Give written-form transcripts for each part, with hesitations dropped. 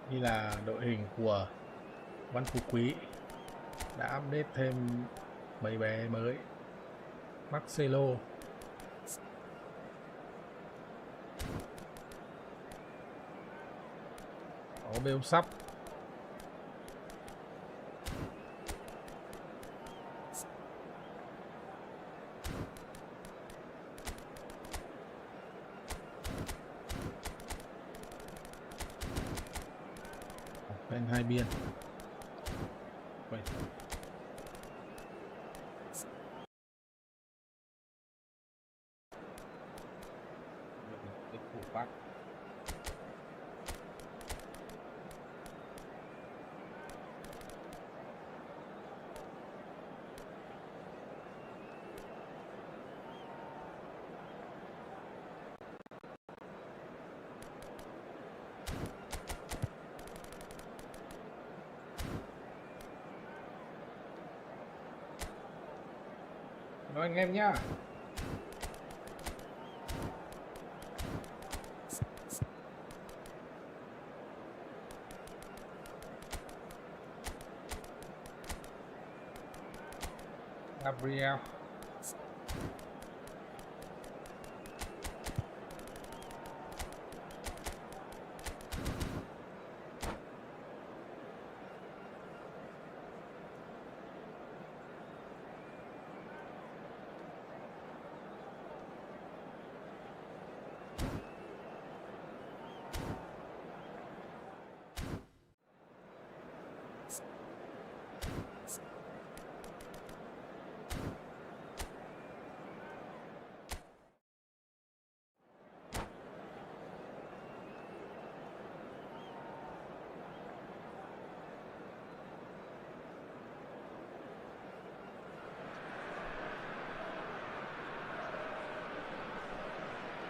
Như là đội hình của Văn Phú Quý đã update thêm mấy bé mới. Marcelo, có Bêu Sắp, bên hai biên. Vậy. Thủ phát. Rồi anh em nhá. Gabriel,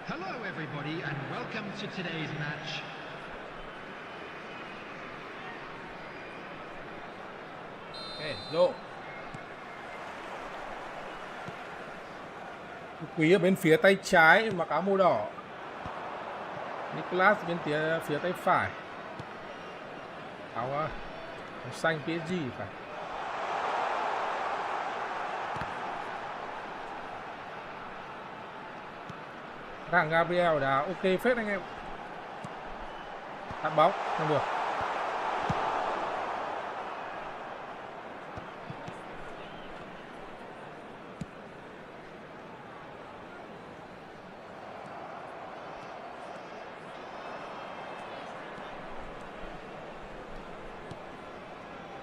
Hello everybody and welcome to today's match. okay, go. Quý ở bên phía tay trái mặc áo màu đỏ, Nicolas bên phía tay phải áo màu xanh PSG phải. Thằng Gabriel đã ok phết anh em. Tạt bóng không được.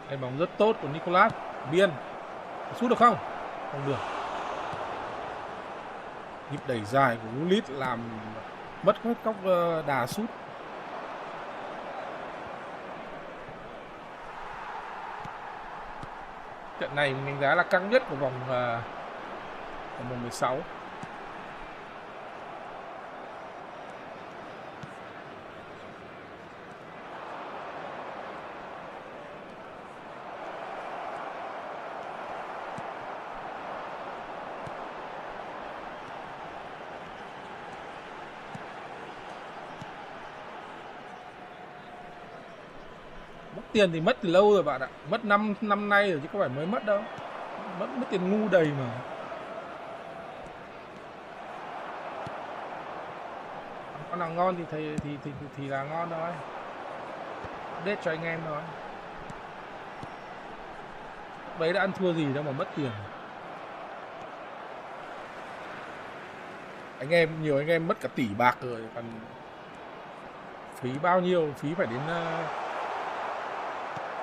Cái bóng rất tốt của Nicolas. Biên sút được không? Không được. Nhịp đẩy dài của Gullit làm mất hết góc đà sút. Trận này mình đánh giá là căng nhất của vòng 16. Tiền thì mất từ lâu rồi bạn ạ. Mất năm nay rồi chứ không phải mới mất đâu. Mất tiền ngu đầy mà. Con nào ngon thì là ngon thôi. Update cho anh em thôi. Đấy đã ăn thua gì đâu mà mất tiền. Nhiều anh em mất cả tỷ bạc rồi, còn phí bao nhiêu? Phí phải đến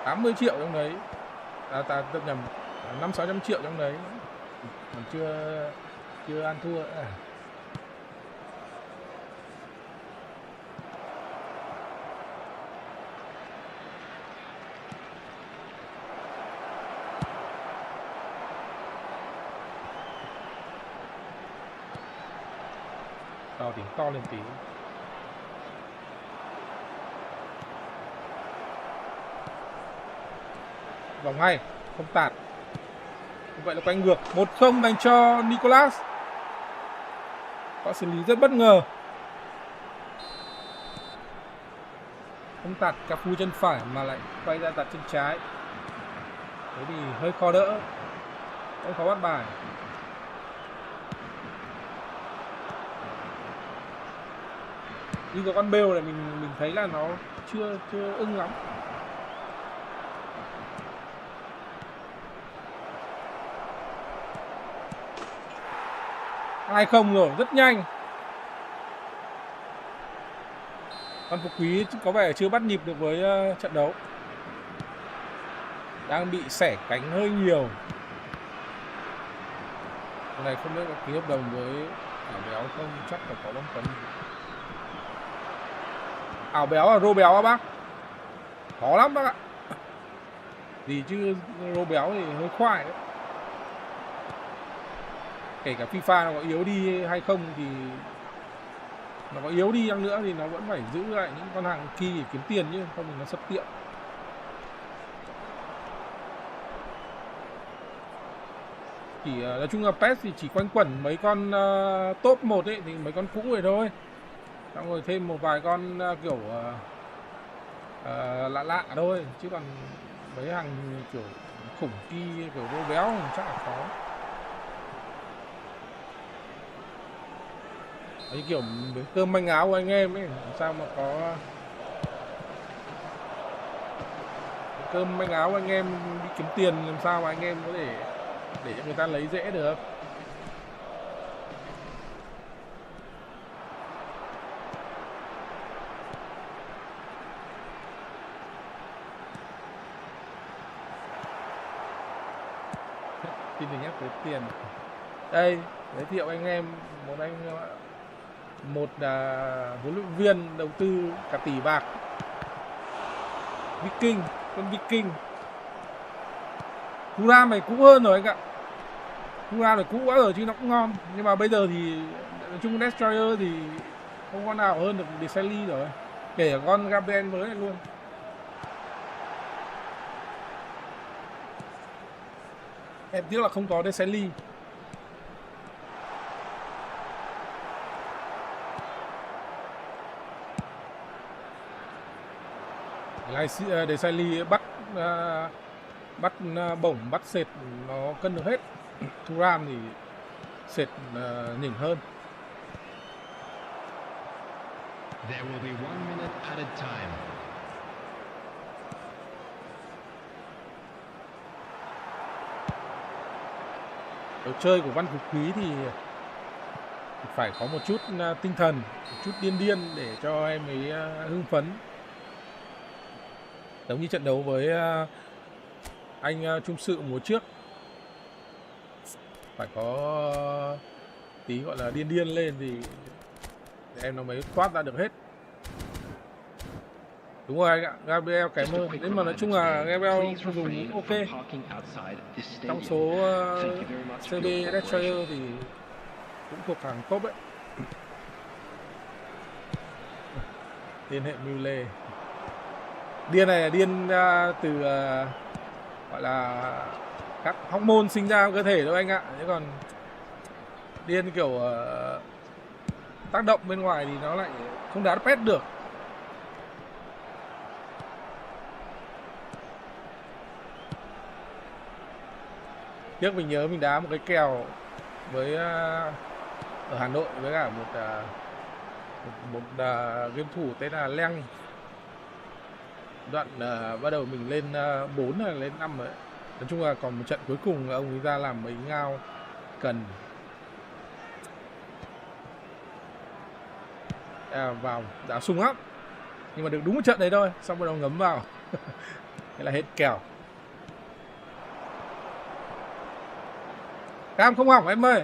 80 triệu trong đấy, tôi nhầm 500-600 triệu trong đấy, còn chưa ăn thua. Tiếng to lên tí. Vòng hay, không tạt. Vậy là quay ngược 1-0 dành cho Nicolas. Có xử lý rất bất ngờ. không tạt cà phu chân phải mà lại quay ra tạt chân trái. Thế thì hơi khó đỡ, hơi khó bắt bài. Nhưng có con bêu này mình thấy là nó chưa ưng lắm. Hai không rồi, rất nhanh. Văn Phú Quý có vẻ chưa bắt nhịp được với trận đấu, đang bị xẻ cánh hơi nhiều. Cái này không biết có ký hợp đồng với Ảo Béo không, chắc là có bóng cấm. Ảo Béo là Rô Béo á bác, khó lắm bác ạ. Gì chứ Rô Béo thì hơi khoai đấy. Kể cả FIFA nó có yếu đi hay không thì nó có yếu đi chăng nữa thì nó vẫn phải giữ lại những con hàng kia để kiếm tiền chứ không thì nó sập tiệm. Chỉ nói chung là PES thì chỉ quanh quẩn mấy con top 1 ấy thì mấy con cũ vậy thôi. Xong rồi thêm một vài con kiểu lạ lạ thôi, chứ còn mấy hàng kiểu khủng kia kiểu Rô Béo chắc là khó. Ấy kiểu với cơm manh áo của anh em ấy, làm sao mà có cơm manh áo của anh em đi kiếm tiền, làm sao mà anh em có thể để cho người ta lấy dễ được. Xin đừng nhắc tới tiền. Đây, giới thiệu anh em một huấn luyện viên đầu tư cả tỷ bạc, Viking, con Viking. Tham này cũ hơn rồi anh ạ. Tham này cũ quá rồi chứ nó cũng ngon, nhưng mà bây giờ thì nói chung Destroyer thì không con nào hơn được Desali rồi, kể cả con Gabriel mới này luôn. Em tiếc là không có Desali. Desali bắt bổng, bắt sệt nó cân được hết. Thuram thì sệt nhỉnh hơn. There will be 1 minute added time. Đồ chơi của Văn Phú Quý thì phải có một chút tinh thần, một chút điên để cho em ấy hưng phấn. Giống như trận đấu với anh trung sự mùa trước, phải có tí gọi là điên lên thì em nó mới thoát ra được hết. Đúng rồi anh ạ, Gabriel cái mơ. Nhưng mà nói chung là Gabriel dùng cũng ok. Trong số CB Destroyer thì cũng thuộc hàng top ấy. Liên hệ Mule. Điên này là điên từ gọi là các hormone sinh ra trong cơ thể thôi anh ạ. Thế còn điên kiểu tác động bên ngoài thì nó lại không đá pet được. Tiếc mình nhớ mình đá một cái kèo với ở Hà Nội với cả một game thủ tên là Leng. Đoạn bắt đầu mình lên 4 hay lên 5 rồi. Nói chung là còn một trận cuối cùng ông ấy ra làm mấy ngao cần vào đá sung lắm, nhưng mà được đúng một trận đấy thôi, xong bắt đầu ngấm vào. Thế là hết kèo. Cam không hỏng em ơi.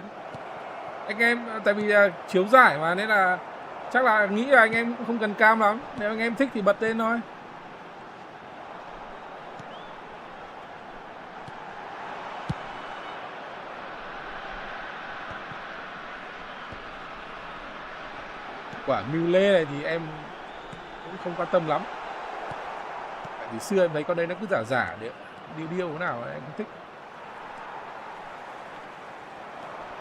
Anh em tại vì chiếu giải mà nên là chắc là nghĩ là anh em cũng không cần cam lắm. Nếu anh em thích thì bật lên thôi. Quả Mule này thì em cũng không quan tâm lắm. Tại vì xưa em thấy con đấy nó cứ giả đấy, điêu thế nào em không thích.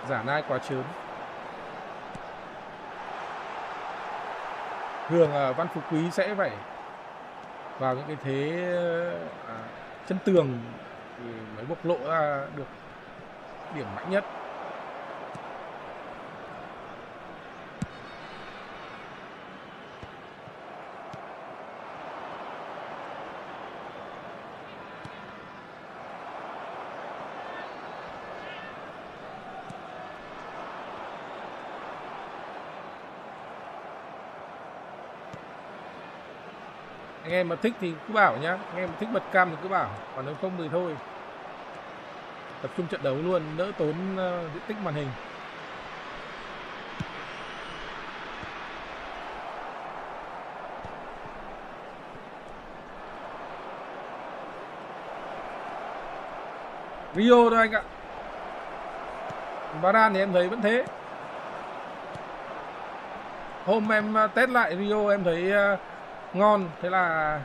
Giả nai quá trớn. Thường Văn Phú Quý sẽ phải vào những cái thế chân tường thì mới bộc lộ ra được điểm mạnh nhất. Anh em mà thích thì cứ bảo nhá, anh em mà thích bật cam thì cứ bảo, còn nếu không thì thôi, tập trung trận đấu luôn, đỡ tốn diện tích màn hình. Rio thôi anh ạ. Varane thì em thấy vẫn thế. Hôm em test lại Rio em thấy ngon, thế là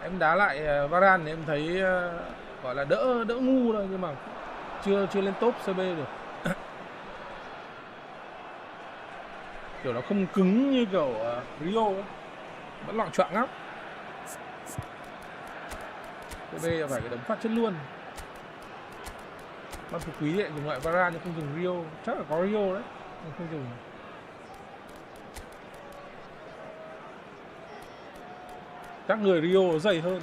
em đá lại Varane thì em thấy gọi là đỡ ngu thôi, nhưng mà chưa lên top CB được. Kiểu nó không cứng như kiểu Rio ấy. Vẫn loạng choạng lắm. CB là phải cái đấm phát chất luôn. Ban Phú Quý dùng loại Varane nhưng không dùng Rio, chắc là có Rio đấy, nhưng không dùng. Các người Rio dày hơn.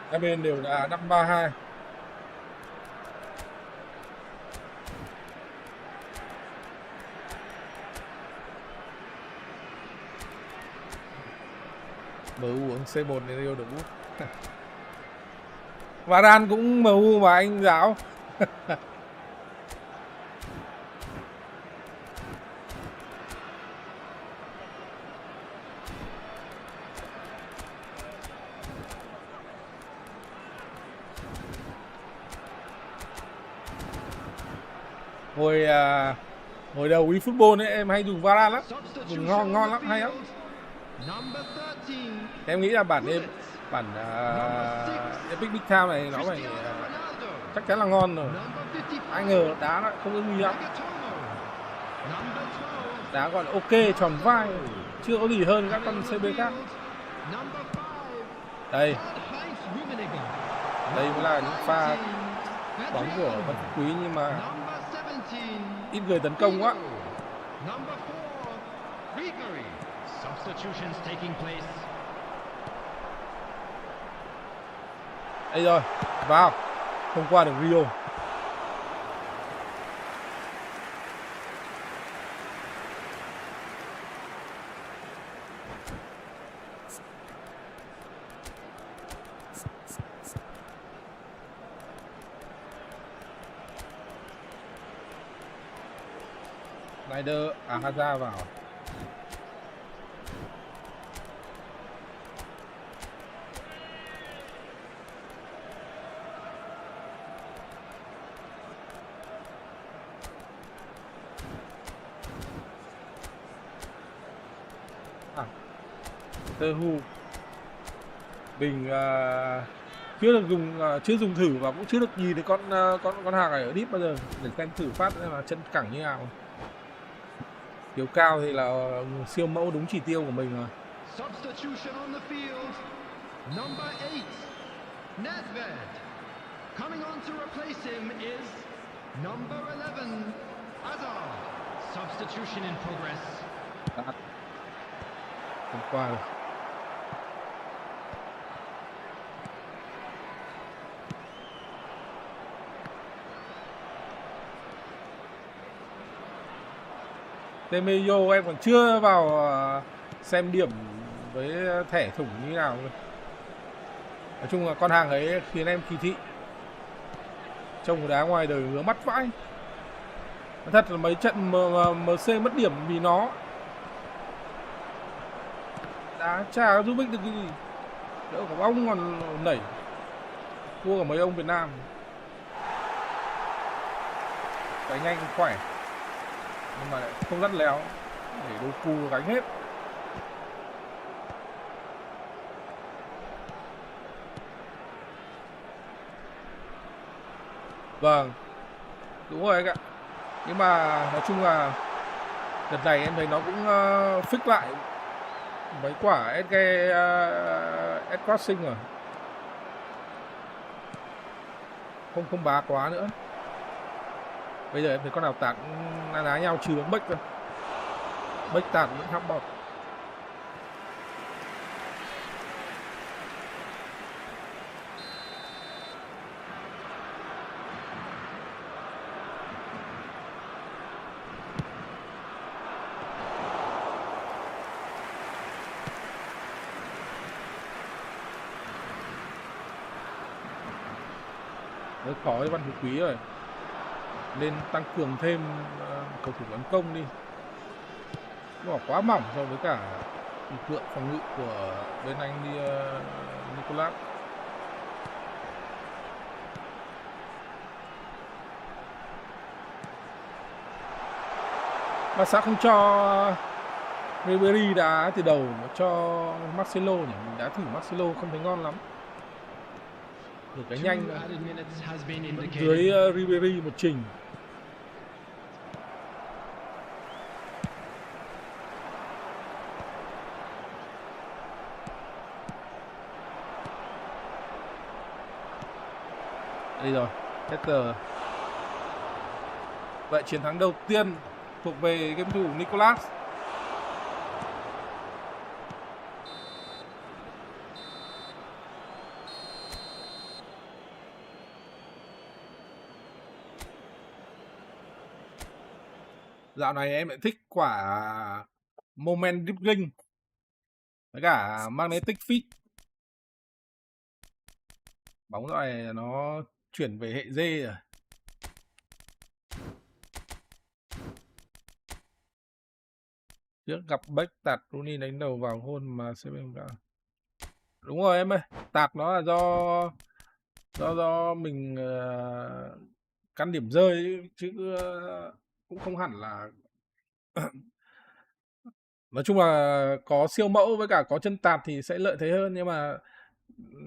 Hai bên đều là 5-3-2. MU uống C1 nên Rio được bút. Varane cũng MU mà anh giáo. Hồi đầu eFootball ấy em hay dùng Varane lắm, dùng ngon lắm, hay lắm. Em nghĩ là bản Epic Big Tham này nó phải chắc chắn là ngon rồi. Ai ngờ đá lại không ưng ý lắm. Đá gọi là ok, tròn vai, chưa có gì hơn các con CB khác. Đây mới là những pha bóng của Văn Phú Quý nhưng mà ít người tấn công quá. Đây rồi, vào, không qua được Rio. Rider Hazard vào. Tơ Hu mình chưa dùng thử và cũng chưa được nhìn thấy con hàng này ở deep bao giờ để xem thử phát là chân cẳng như nào. Chiều cao thì là siêu mẫu đúng chỉ tiêu của mình rồi. Substitution on the field. Number 8, Nedved. Coming on to replace him is number 11, Hazard. Substitution in progress. Không qua được. Temeyo em còn chưa vào xem điểm với thẻ thủng như nào rồi. Nói chung là con hàng ấy khiến em kỳ thị. Trông đá ngoài đời ngứa mắt vãi. Thật là mấy trận MC mất điểm vì nó. Đá chả giúp ích được cái gì. Đỡ có bóng còn nảy. Thua cả mấy ông Việt Nam. Cái nhanh khỏe nhưng mà lại không lắt léo để Doku gánh hết. Vâng, đúng rồi anh ạ. Nhưng mà nói chung là Đợt này em thấy nó cũng fix lại mấy quả S crossing rồi, không bá quá nữa. Bây giờ em thấy con nào tạt na ná nhau trừ bếch thôi, bếch tạt vẫn hấp bọt. Rất khó với Văn Phú Quý rồi, nên tăng cường thêm cầu thủ tấn công đi. Nó quá mỏng so với cả lực lượng phòng ngự của bên anh đi Nicolas. Mà sao không cho Ribery đá từ đầu mà cho Marcelo nhỉ? Mình đã thử Marcelo không thấy ngon lắm. Được cái nhanh dưới Ribery một trình. Đây rồi, Peter. Vậy chiến thắng đầu tiên thuộc về game thủ Nicolas. Dạo này em lại thích quả moment dribbling với cả magnetic feed. Bóng dạo này nó chuyển về hệ dê rồi. Trước gặp Beck tạt Rooney đánh đầu vào hôn mà sẽ bên cả. Đúng rồi em ơi, tạt nó là do mình căn điểm rơi chứ cũng không hẳn là nói chung là có siêu mẫu với cả có chân tạt thì sẽ lợi thế hơn, nhưng mà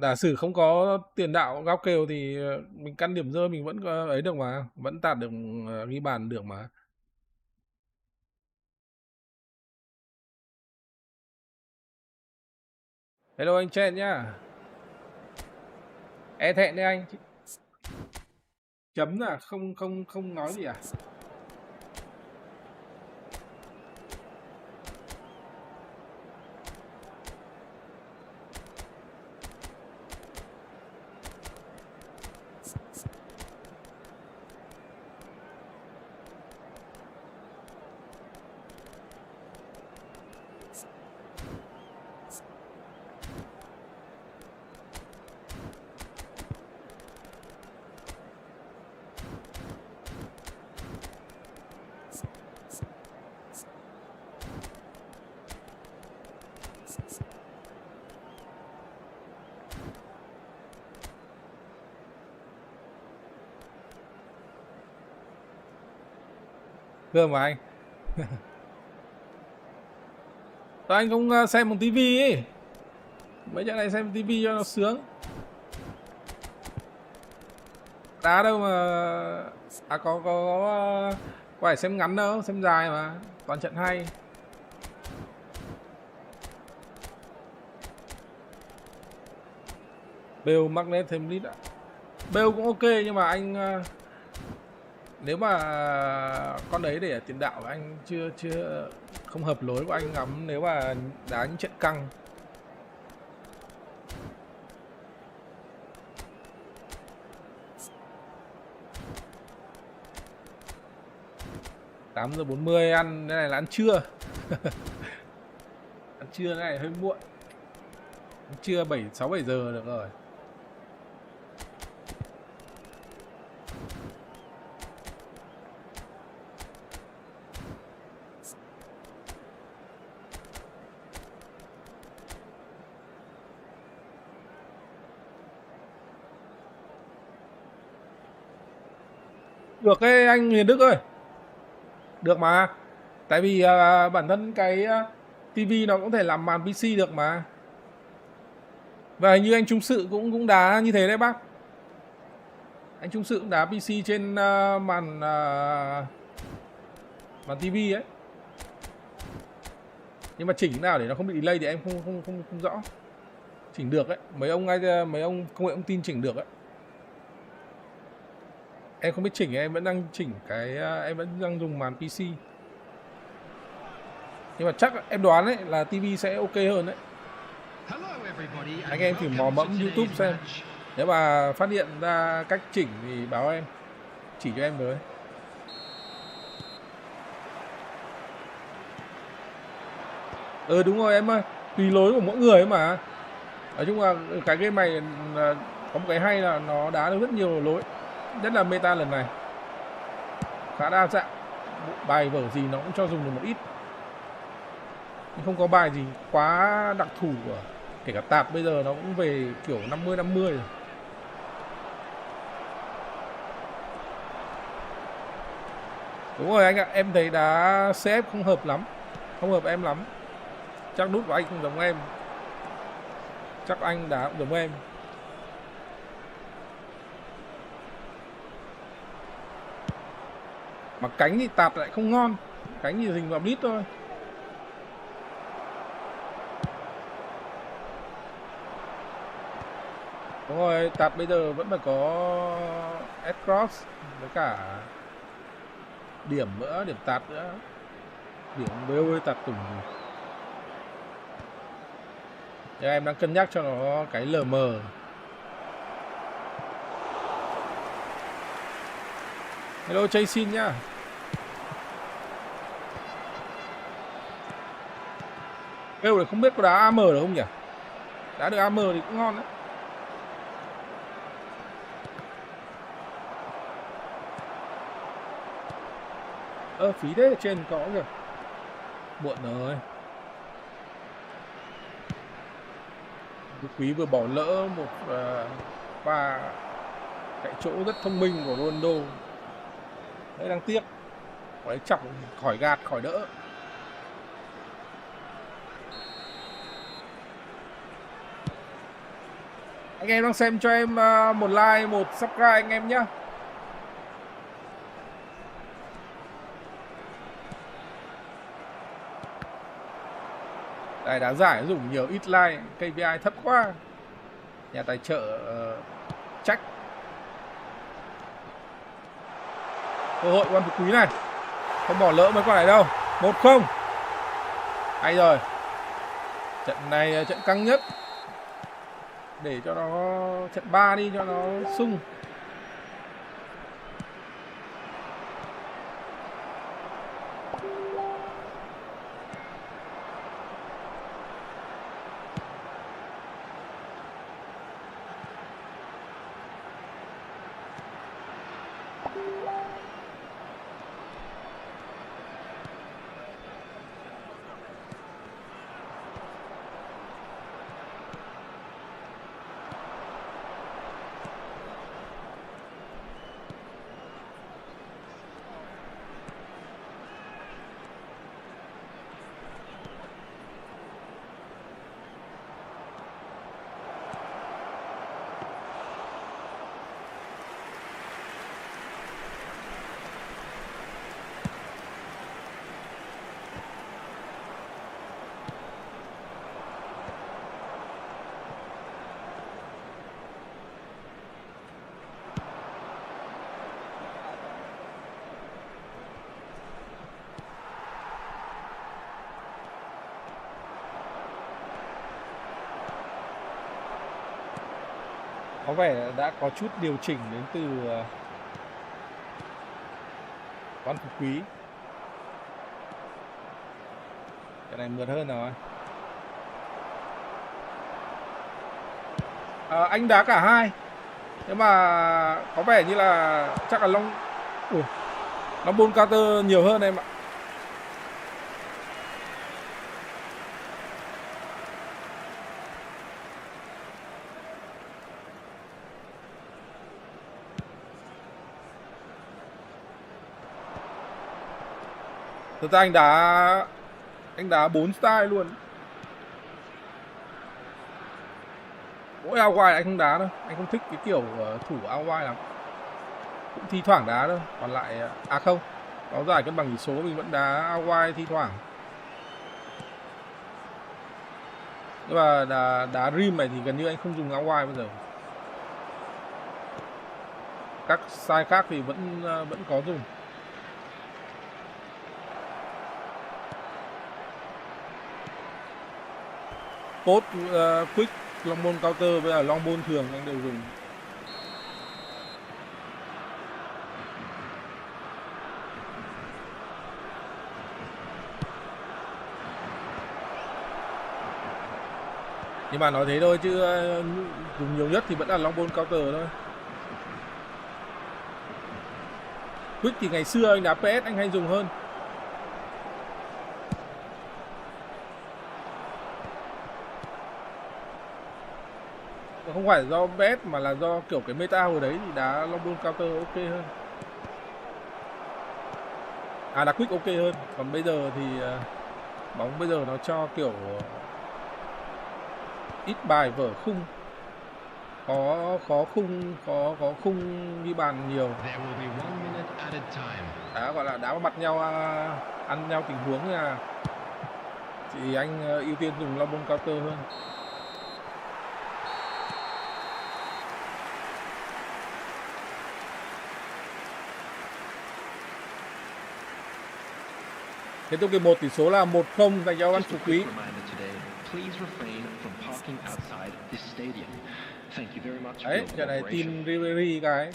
giả sử không có tiền đạo góc kèo thì mình căn điểm rơi mình vẫn ấy được mà, vẫn tạt được, ghi bàn được mà. Hello anh Chen nhá. E thẹn đấy anh. Chấm là không nói gì à? Cơ mà anh. Sao anh không xem một tivi ấy? Mấy trận này xem tivi cho nó sướng. Đá đâu mà có phải xem ngắn đâu, xem dài mà, toàn trận hay. Bale magnet thêm lít ạ. Bale cũng ok nhưng mà anh nếu mà con đấy để tiền đạo anh chưa không hợp lối của anh lắm nếu mà đá những trận căng. Tám giờ 40 ăn cái này là ăn trưa. Ăn trưa cái này hơi muộn. Ăn trưa 6-7 giờ được rồi. Được đấy anh Huyền Đức ơi. Được mà. Tại vì bản thân cái tivi nó cũng thể làm màn PC được mà. Và như anh Trung Sự cũng đá như thế đấy bác. Anh Trung Sự cũng đá PC trên màn tivi ấy. Nhưng mà chỉnh thế nào để nó không bị delay thì em không rõ. Chỉnh được ấy, mấy ông công nghệ thông tin chỉnh được ấy. Em không biết chỉnh, em vẫn đang chỉnh cái em vẫn đang dùng màn PC. Nhưng mà chắc em đoán ấy là TV sẽ ok hơn đấy. Anh em thử mò mẫm YouTube xem. Nếu mà phát hiện ra cách chỉnh thì báo em, chỉ cho em với. Đúng rồi em ơi, tùy lối của mỗi người ấy mà. Nói chung là cái game này có một cái hay là nó đá được rất nhiều lối, nhất là meta lần này khá đa dạng, bài vở gì nó cũng cho dùng được một ít, nhưng không có bài gì quá đặc thù của, kể cả tạp bây giờ nó cũng về kiểu 50-50 rồi. Đúng rồi anh ạ, em thấy đá CF không hợp lắm, không hợp em lắm. Chắc nút của anh không giống em, chắc anh đá cũng giống em. Mà cánh thì tạt lại không ngon, cánh thì dình vào mít thôi. Đúng rồi, tạt bây giờ vẫn phải có S-cross với cả điểm nữa, điểm tạt nữa. Điểm BOE tạt tủng gì. Thế em đang cân nhắc cho nó cái LM. Hello Chaysin nhá. Kêu là không biết có đá AM được không nhỉ? Đá được AM thì cũng ngon đấy. Phí thế, trên có kìa. Muộn rồi. Quý vừa bỏ lỡ một pha chạy chỗ rất thông minh của Ronaldo. Đấy đang tiếc. Đấy chọc khỏi gạt, khỏi đỡ. Anh em đang xem cho em một like, một subscribe anh em nhé. Đây đá giải dùng nhiều ít like, KPI thấp quá. Nhà tài trợ trách. Cơ hội Quan Phú Quý này, không bỏ lỡ mấy quả này đâu. 1-0. Hay rồi. Trận này trận căng nhất, để cho nó trận 3 đi cho nó sung. Có vẻ đã có chút điều chỉnh đến từ Quan Phú Quý. Cái này mượt hơn rồi. Anh đá cả hai, nhưng mà có vẻ như là chắc là nó ball counter nhiều hơn em ạ. Thực ra anh đá 4 style luôn. Mỗi out wide anh không đá đâu, anh không thích cái kiểu thủ out wide lắm. Cũng thi thoảng đá thôi, còn lại không. Có giải cân bằng chỉ số mình vẫn đá out wide thi thoảng. Nhưng mà đá rim này thì gần như anh không dùng áo ngoài bây giờ. Các size khác thì vẫn có dùng. Post, quick, long ball counter với là long ball thường anh đều dùng. Nhưng mà nói thế thôi chứ dùng nhiều nhất thì vẫn là long ball counter thôi. Quick thì ngày xưa anh đá PS anh hay dùng hơn. Không phải do PS mà là do kiểu cái meta hồi đấy thì đá long ball counter ok hơn. Đá quick ok hơn. Còn bây giờ thì bóng bây giờ nó cho kiểu ít bài vở khung, khó khung ghi bàn nhiều. Đá gọi là đá vào mặt nhau, ăn nhau tình huống nha. Thì anh ưu tiên dùng long ball counter hơn. Kết thúc kỳ 1 tỷ số là 1-0 dành cho Văn Phú Quý. Đấy, trận này team Ribery cái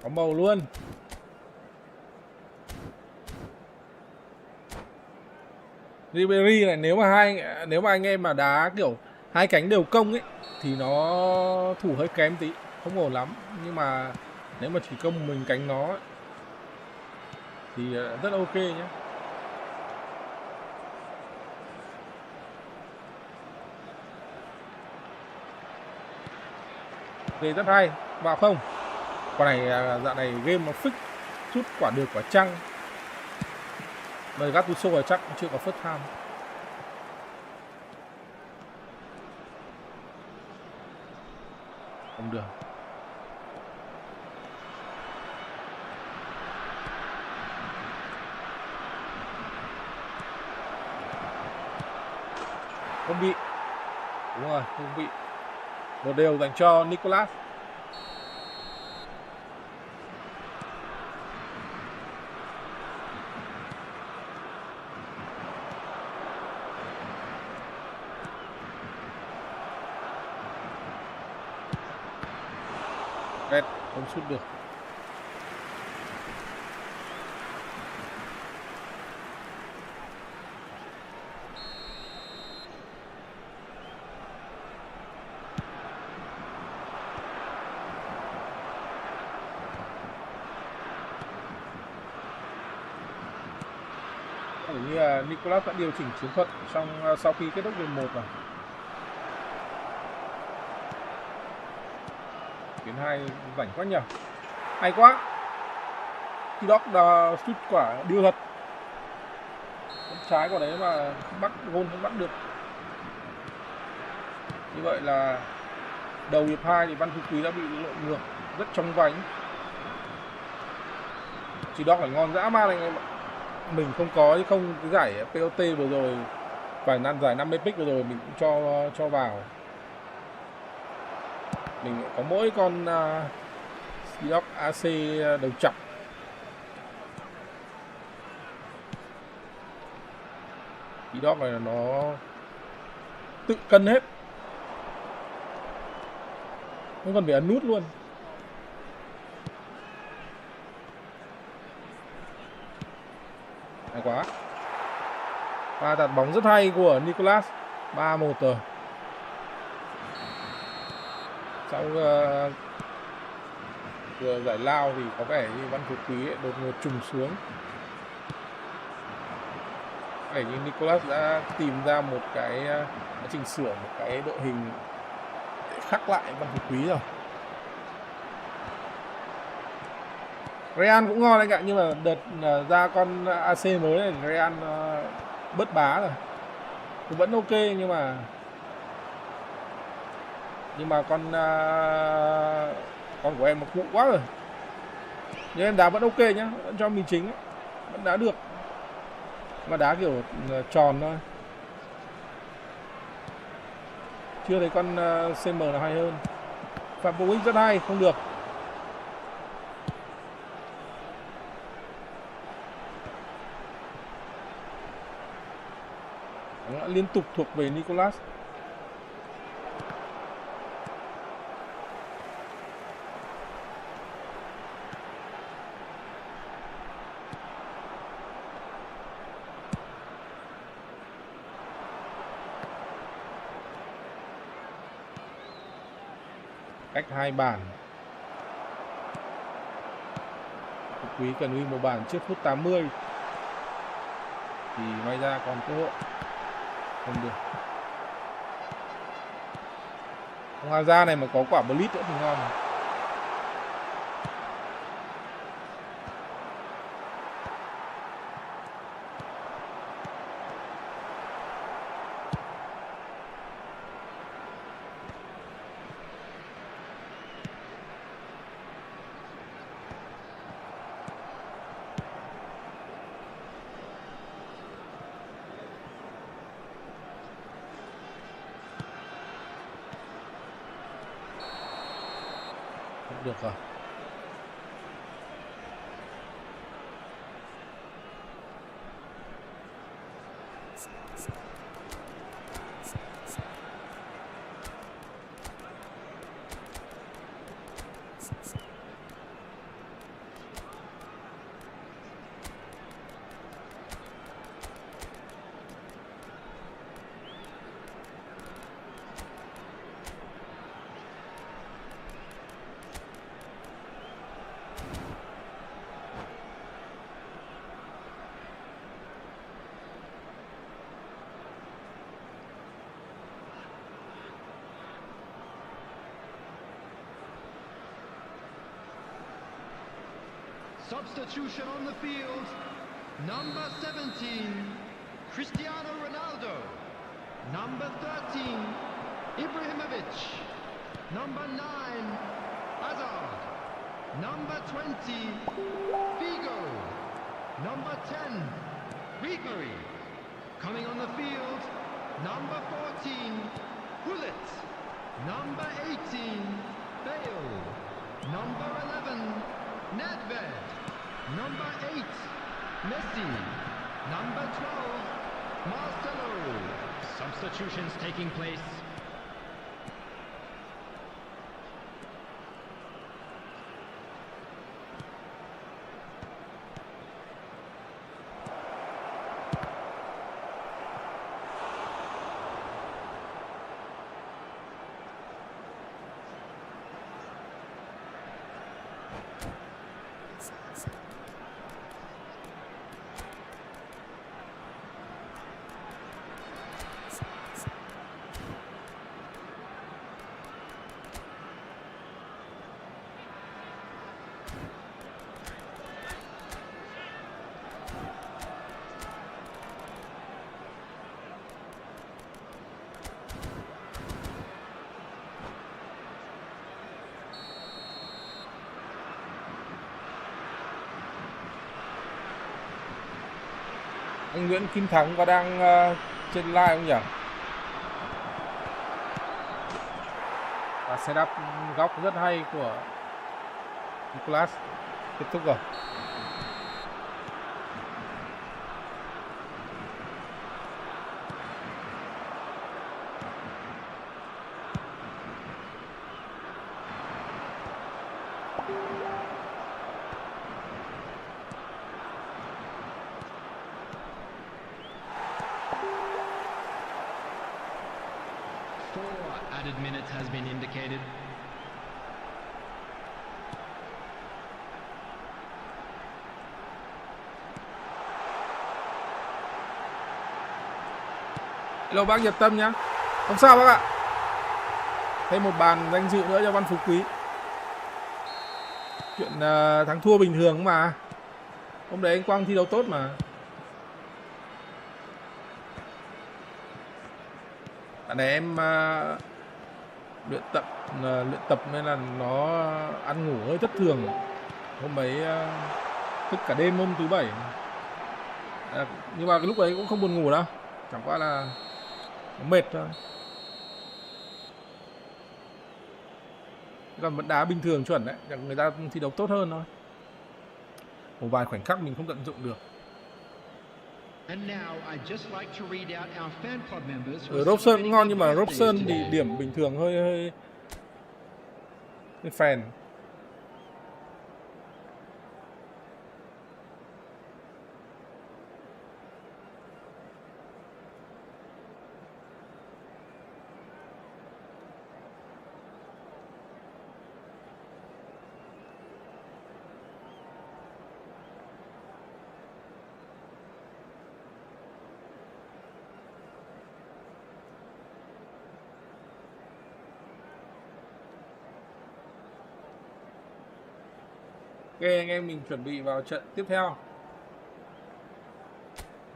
có màu luôn. Ribery này nếu mà anh em mà đá kiểu hai cánh đều công ấy thì nó thủ hơi kém tí, không ổn lắm. Nhưng mà nếu mà chỉ công mình cánh nó ấy, thì rất ok nhé. Rất hay, vào không. Quả này dạo này game nó fix chút quả được quả trăng. Đời Gattuso là chắc chưa có first Tham. Không được. Không bị. Đúng rồi, không bị. Một đều dành cho Nicolas. Red không sút được. Như là Nicolas đã điều chỉnh chiến thuật sau khi kết thúc game 1 rồi. Tuyến 2 rảnh quá nhỉ. Hay quá. Khi đó là sút quả điêu thật. Bên trái của đấy mà bắt gôn không bắt được. Như vậy là đầu hiệp 2 thì Văn Phú Quý đã bị lội ngược rất trong vánh. Chỉ đó phải ngon dã man anh em ạ. Mình không có chứ không cái giải POT vừa rồi, phải giải 50 pick vừa rồi mình cũng cho vào. Mình có mỗi con Sidoc AC đầu chọc. Sidoc này là nó tự cân hết, không cần phải ấn nút luôn. Hay quá. Pha tạt bóng rất hay của Nicolas. 3-1 rồi. Sau vừa giải lao thì có vẻ như Văn Phú Quý đột ngột trùng xuống. Phải như Nicolas đã tìm ra một cái chỉnh sửa một cái đội hình để khắc lại Văn Phú Quý rồi. Real cũng ngon anh ạ, nhưng mà đợt ra con AC mới này Real bớt bá rồi. Thì vẫn ok nhưng mà con của em nó cụ quá rồi. Nhưng em đá vẫn ok nhá, vẫn cho mình chính ấy. Vẫn đá được. Mà đá kiểu tròn thôi. Chưa thấy con CM nào hay hơn. Phạm Vũ rất hay, không được. Liên tục thuộc về Nicolas. Cách 2 bàn. Quý cần win một bàn trước phút 80 thì may ra còn cơ hội. Không được. Hoa ra này mà có quả blitz nữa thì ngon. Được rồi. Substitution on the field. Number 17, Cristiano Ronaldo. Number 13, Ibrahimovic. Number 9, Hazard. Number 20, Figo. Number 10, Ribery. Coming on the field, number 14, Gullit. Number 18, Bale. Number 11, Nedved. Number 8, Messi. Number 12, Marcelo. Substitutions taking place. Anh Nguyễn Kim Thắng có đang trên live không nhỉ? Và setup góc rất hay của Nicolas. Kết thúc rồi. Added minutes has been indicated. Hello bác Nhật Tâm nhá. Không sao bác ạ. Thêm một bàn danh dự nữa cho Văn Phú Quý. Chuyện thắng thua bình thường mà. Hôm đấy anh Quang thi đấu tốt mà. Bạn này em luyện tập nên là nó ăn ngủ hơi thất thường. Hôm ấy thức cả đêm hôm thứ bảy. Nhưng mà cái lúc đấy cũng không buồn ngủ đâu. Chẳng qua là nó mệt thôi. còn vẫn đá bình thường chuẩn đấy, người ta thi đấu tốt hơn thôi. Một vài khoảnh khắc mình không tận dụng được. Robson cũng ngon nhưng mà Robson thì điểm bình thường hơi phèn. Ok anh em mình chuẩn bị vào trận tiếp theo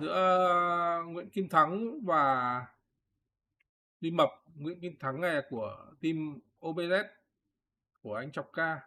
giữa Nguyễn Kim Thắng và Duy Mập. Nguyễn Kim Thắng này của team OBZ của anh Chọc Ca.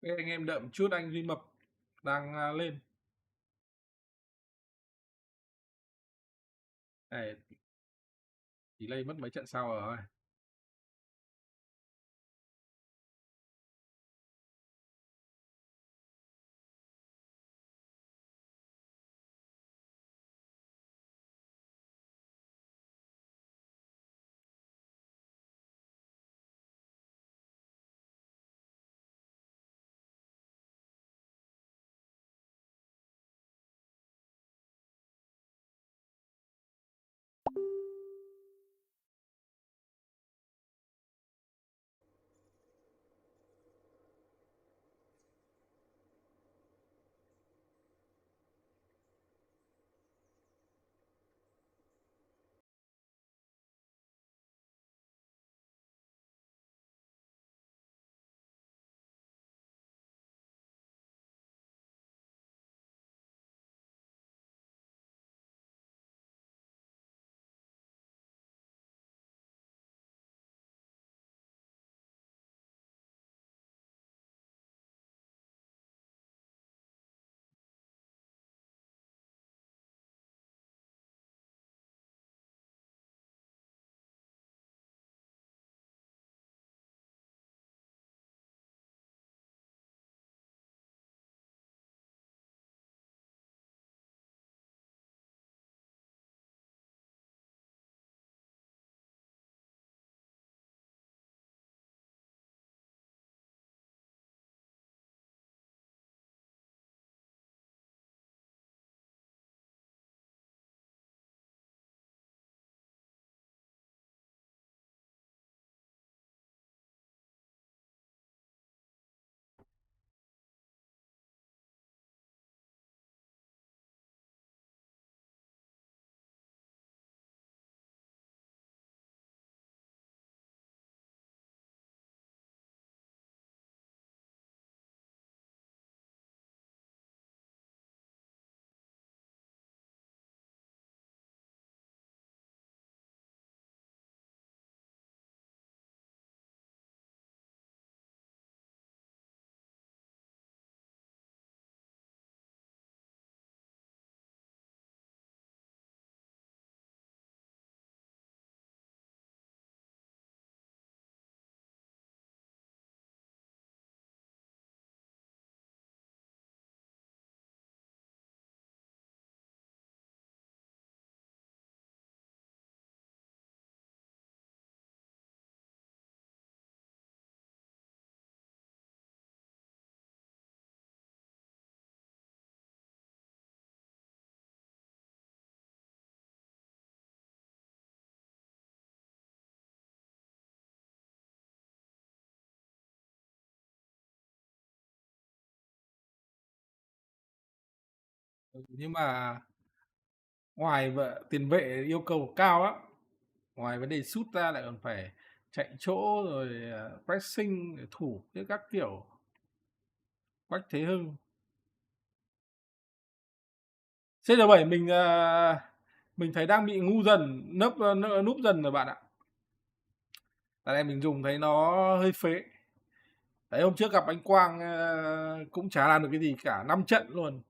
Ok, anh em đợi một chút, anh Duy Mập đang lên. Này, delay mất mấy trận sau rồi. Nhưng mà ngoài tiền vệ yêu cầu cao á, ngoài vấn đề sút ra lại còn phải chạy chỗ rồi pressing rồi thủ với các kiểu. Quách Thế Hưng. CR7 mình thấy đang bị ngu dần, núp dần rồi bạn ạ. Tại này mình dùng thấy nó hơi phế. Đấy, hôm trước gặp anh Quang cũng chả làm được cái gì cả, 5 trận luôn.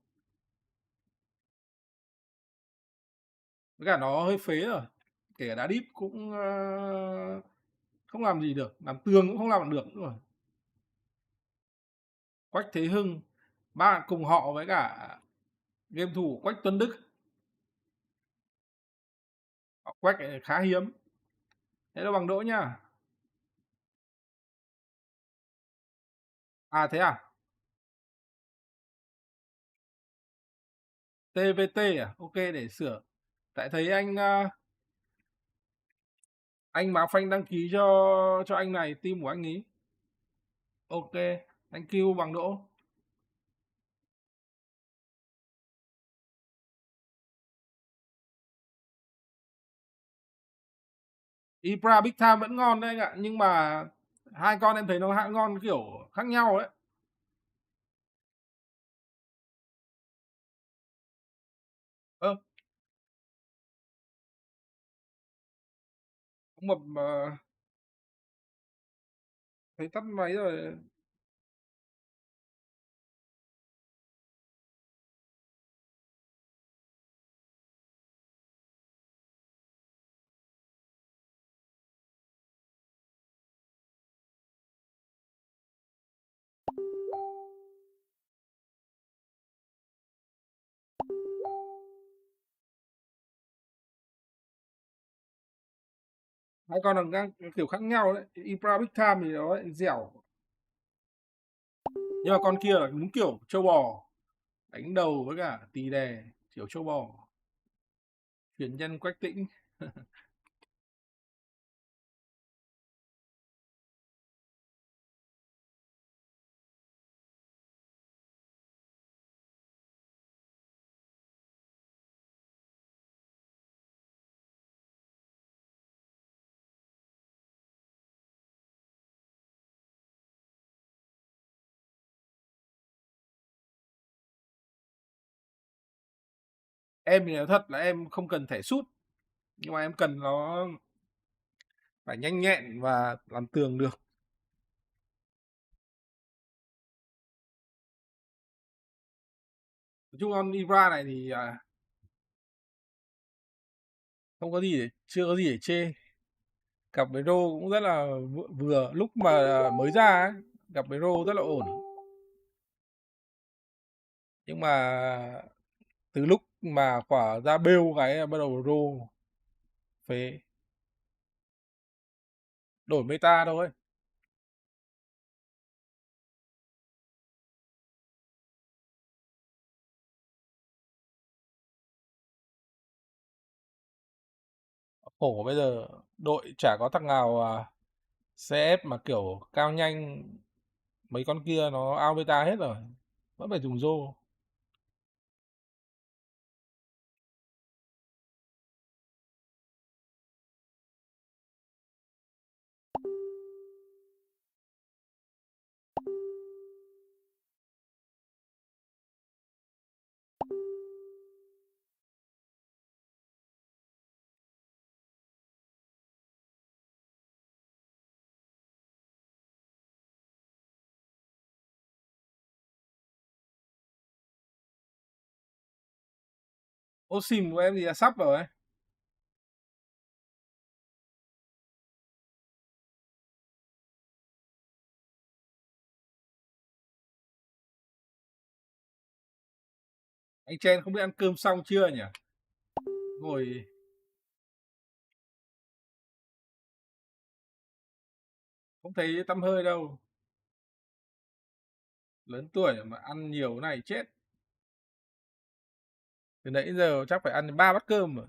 Với cả nó hơi phế rồi. Kể cả đá đít cũng không làm gì được, làm tường cũng không làm được nữa rồi. Quách Thế Hưng, bạn cùng họ với cả game thủ Quách Tuấn Đức. Quách ấy khá hiếm. Thế là bằng đỗ nhá. À thế à? TVT à? Ok để sửa. Tại thấy anh Mã Phanh đăng ký cho anh này, team của anh ý. Ok, thank you bằng đỗ. Ibra Big Time vẫn ngon đấy anh ạ, nhưng mà hai con em thấy nó hạ ngon kiểu khác nhau ấy. Ơ, ông Mập mà thấy tắt máy rồi. Hai con là kiểu khác nhau đấy. Ibra Big Time thì nó lại dẻo. Nhưng mà con kia là đúng kiểu châu bò. Đánh đầu với cả tì đè, kiểu châu bò. Truyền nhân Quách Tĩnh. Em thì nói thật là em không cần thẻ sút, nhưng mà em cần nó phải nhanh nhẹn và làm tường được. Nói chung con Ibra này thì không có gì để, chưa có gì để chê. Cặp với Rô cũng rất là vừa lúc mà mới ra ấy, cặp với Rô rất là ổn. Nhưng mà từ lúc mà quả ra bêu cái là bắt đầu Rô phế, đổi meta thôi. Khổ bây giờ đội chả có thằng nào CF mà kiểu cao nhanh, mấy con kia nó out beta hết rồi, vẫn phải dùng Rô. Ô sim của em thì là sắp rồi ấy. Anh Chen không biết ăn cơm xong chưa nhỉ? Ngồi không thấy tăm hơi đâu. Lớn tuổi mà ăn nhiều này chết. Từ nãy giờ chắc phải ăn 3 bát cơm rồi.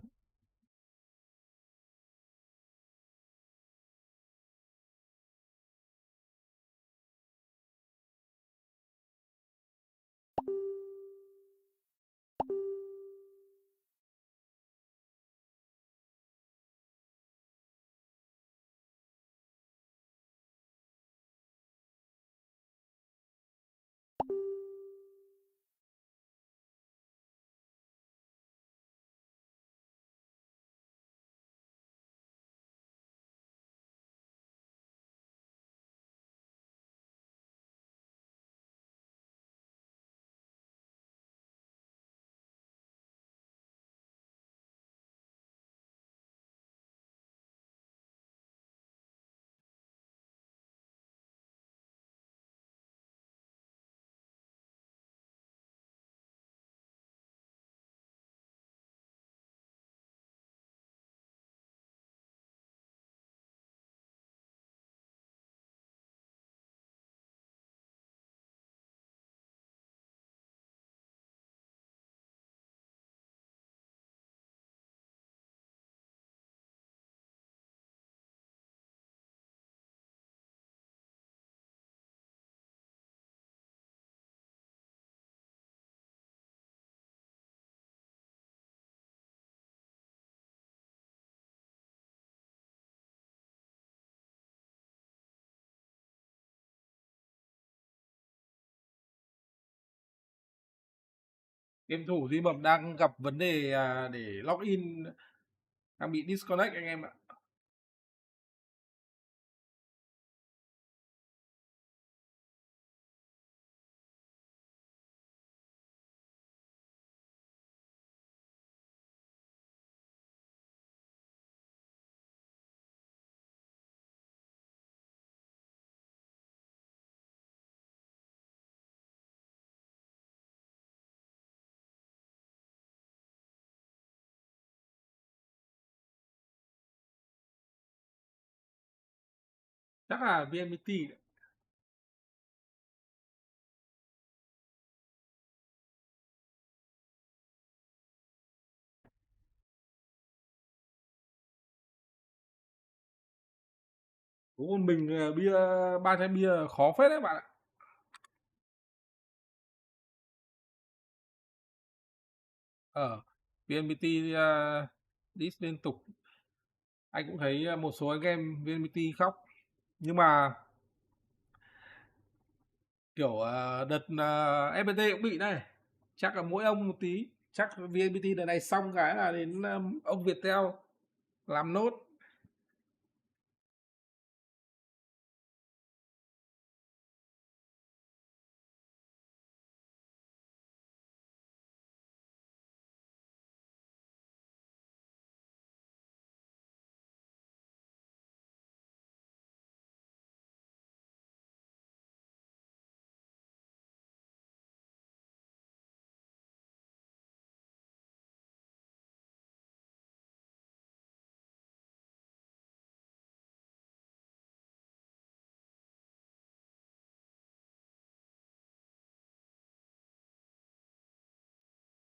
Game thủ Duy Mập đang gặp vấn đề để login đang bị disconnect anh em ạ. Chắc là VNPT đấy. Có một mình bia, ba chai bia khó phết đấy bạn ạ. Ở VNPT diss liên tục. Anh cũng thấy một số anh game VNPT khóc. Nhưng mà kiểu đợt FPT cũng bị này. Chắc là mỗi ông một tí. Chắc VNPT đợt này xong cái là đến ông Viettel làm nốt.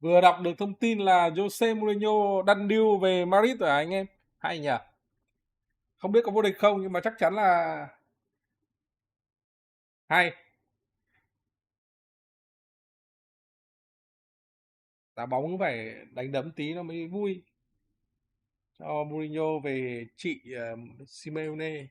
Vừa đọc được thông tin là Jose Mourinho đăng deal về Madrid rồi anh em. Hay nhỉ? Không biết có vô địch không nhưng mà chắc chắn là hay. Đá bóng phải đánh đấm tí nó mới vui. Cho Mourinho về trị Simeone.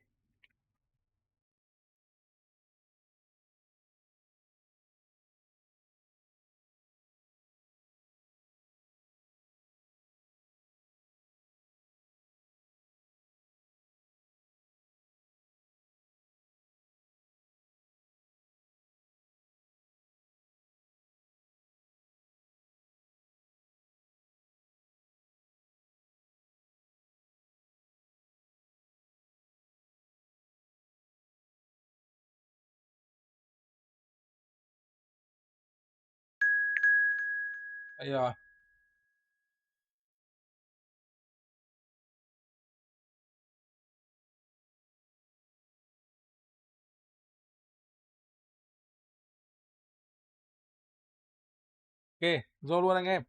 Đây rồi. Ok, rồi luôn anh em.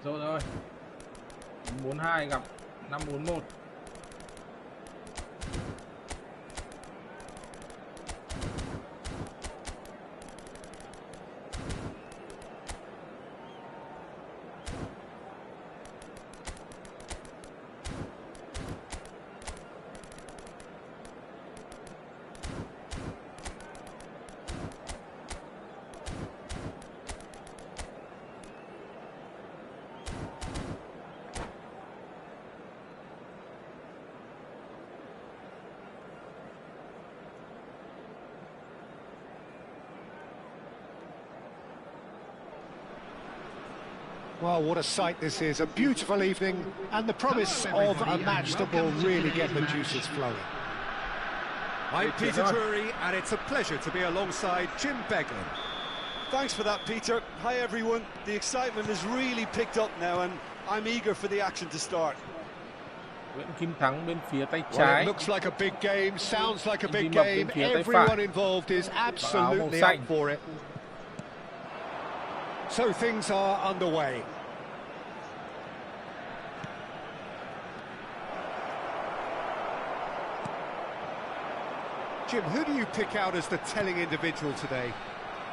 rồi. 42 gặp 541. Well, what a sight this is. A beautiful evening and the promise of a match that will really get the juices flowing. I'm Peter Drury, and it's a pleasure to be alongside Jim Beglin. Thanks for that, Peter. Hi, everyone. The excitement has really picked up now, and I'm eager for the action to start. Nguyễn Kim Thắng bên phía tay Well, trái. it looks like a big game, sounds like a big Đi mập game. bên phía tay Everyone phải. involved is Áo absolutely màu up xanh. for it. So things are underway. Jim, who do you pick out as the telling individual today?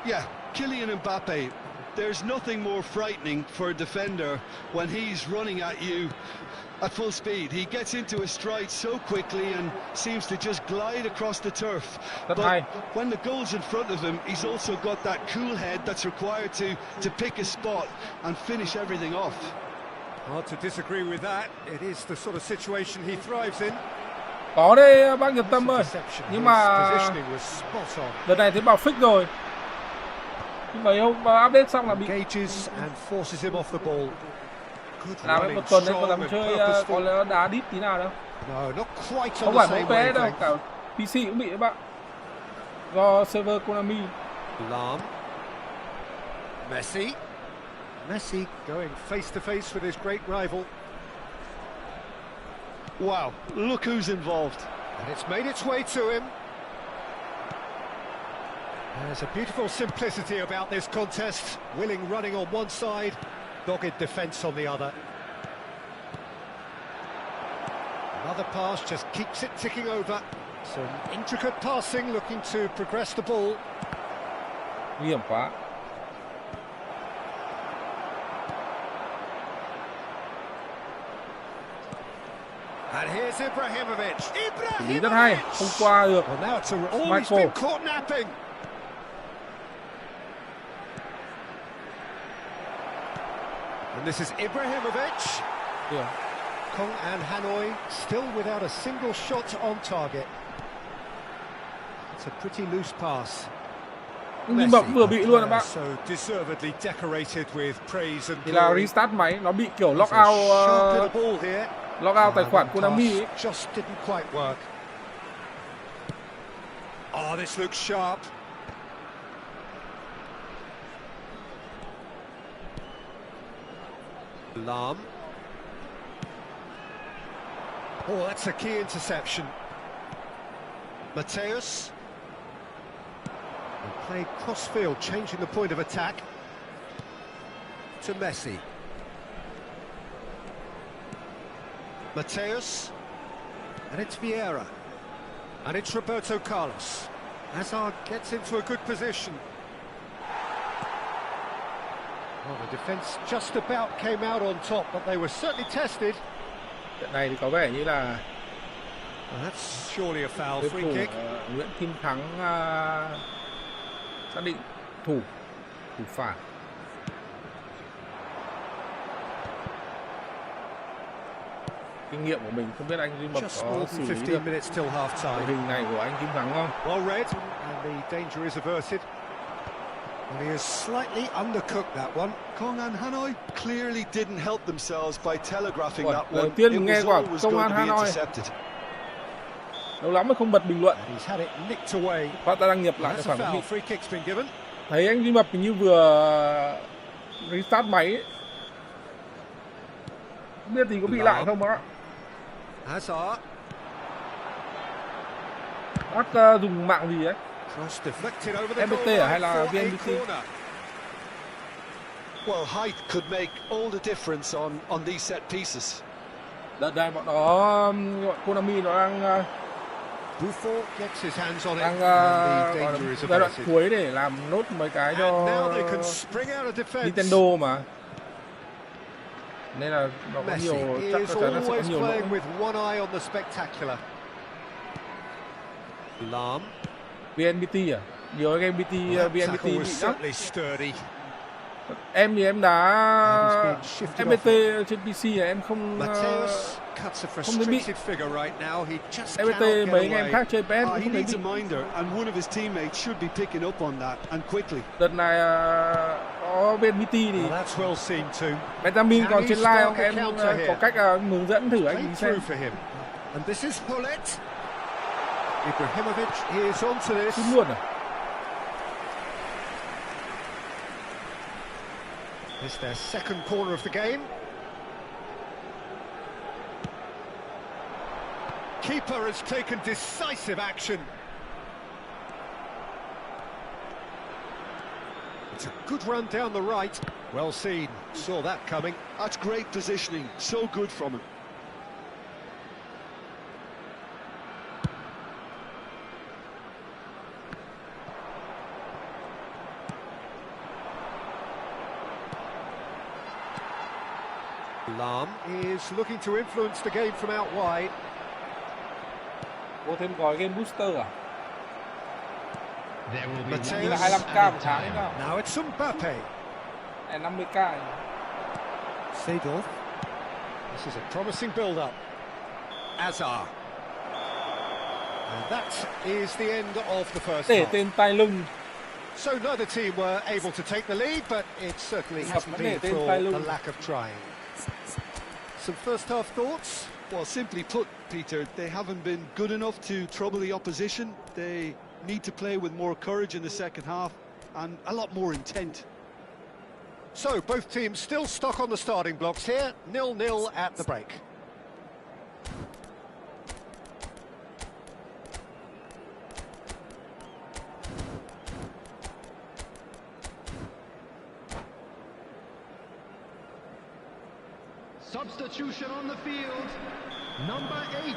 Yeah, Kylian Mbappe. There's nothing more frightening for a defender when he's running at you at full speed. He gets into a stride so quickly and seems to just glide across the turf. Rất But hay. when the goal's in front of him, he's also got that cool head that's required to pick a spot and finish everything off. Hard to disagree with that. It is the sort of situation he thrives in. Có đấy bác Nhật Tâm ơi. Nhưng His mà positioning was spot on. đợt này thấy bảo fix rồi. Nhưng mấy hôm update xong là bị Engages and forces him off the ball. Good làm running, một tuần đấy có strong dám and chơi purposeful. có lẽ đá đít tí nào đâu. No, not quite Không on phải the mỗi same PS đâu, wavelength. cả PC cũng bị các bạn. Do server Konami. Lam. Messi. Messi going face to face with his great rival. Wow, look who's involved. And it's made its way to him. There's a beautiful simplicity about this contest. Willing running on one side, dogged defence on the other. Another pass just keeps it ticking over. Some intricate passing, looking to progress the ball. Nguy hiểm quá. And here's Ibrahimovic. Lý rất hay, không qua được. Well, now it's a... Oh, he's Michael. been caught napping. And this is Ibrahimovic. Yeah. Kong and Hanoi still without a single shot on target. It's a pretty loose pass. Nhưng mà vừa bị luôn các bạn. So deservedly decorated with praise and Thì là glory. restart máy, nó bị kiểu There's a sharp logout little ball here. logout tài khoản That Konami ấy. pass just didn't quite work. Oh, this looks sharp. Lam. Oh, that's a key interception. Mateus. And played cross-field, changing the point of attack. To Messi. Mateus. And it's Vieira. And it's Roberto Carlos. Hazard gets into a good position. Well, the defence just about came out on top, but they were certainly tested. Trận này thì có vẻ như là Well, that's surely a foul. đối Free thủ kick. Nguyễn Kim Thắng xác định thủ phản. Kinh nghiệm của mình không biết anh Duy Mập Just có more xử than lý 15 được minutes till half đội time. hình này của anh Kim Thắng không? Well read, and the danger is averted. Well, he has slightly undercooked that one. Kong and Hanoi clearly didn't help themselves by telegraphing Ủa, that đầu one. tiên It mình nghe was quả always Công going an to be Hanoi. intercepted. Lâu lắm mới không bật bình luận. And he's had it nicked away. Và ta đăng nhập lại That's tài a khoản của foul. mình. Free kick's been given. Thấy anh Duy Mập hình như vừa restart máy ấy. Không biết thì có bị lại không ạ? Hazard. Bác dùng mạng gì ấy? Cross deflected over the MBT goal à, hay line là for a VNBT? corner. Well, height could make all the difference on these set pieces. Đợt này bọn nó Konami nó đang Buffon gets his hands on it, đang and the danger is giai đoạn averted. cuối để làm nốt mấy cái cho And now they can spring out of defense. Nintendo mà, nên là nó có Messi nhiều, chắc is chắn là sẽ có always nhiều lỗi. playing with one eye on the spectacular. Lam. VNBT à? Nhiều cái game BT VNBT Tackle bị was lắm. certainly sturdy. Em thì em đá And he's been shifted FPT off. trên PC à, em không Mateus cuts a không thấy bị. frustrated figure right now. He just FPT cannot mấy get anh em away. khác chơi PS He cũng không thấy needs bị. a minder, and one of his teammates should be picking up on that, and quickly. Đợt này có VNBT thì Well, that's well seen too. Benjamin Can còn he trên live không? spark a Em counter here? có cách hướng dẫn thử anh Played đi xem. through for him. And this is Hullet. Ibrahimovic is onto this. Sút luôn à? It's their second corner of the game. Keeper has taken decisive action. It's a good run down the right. Well seen. Saw that coming. That's great positioning, so good from him. Lam is looking to influence the game from out wide. Có thêm gói game booster à? There will be Mateus. Như là one 25k một added tháng đấy time. nào? Now it's Mbappe. 50k. Seedorf. This is a promising build-up. Azar. And that is the end of the first Để half. tên tay lưng. So neither team were able to take the lead, but it certainly hasn't vấn been đề tên for tay the lưng. lack of trying. Some first half thoughts? Well, simply put, Peter, they haven't been good enough to trouble the opposition. They need to play with more courage in the second half and a lot more intent. So both teams still stuck on the starting blocks here, 0-0 at the break. Substitution on the field. Number 8.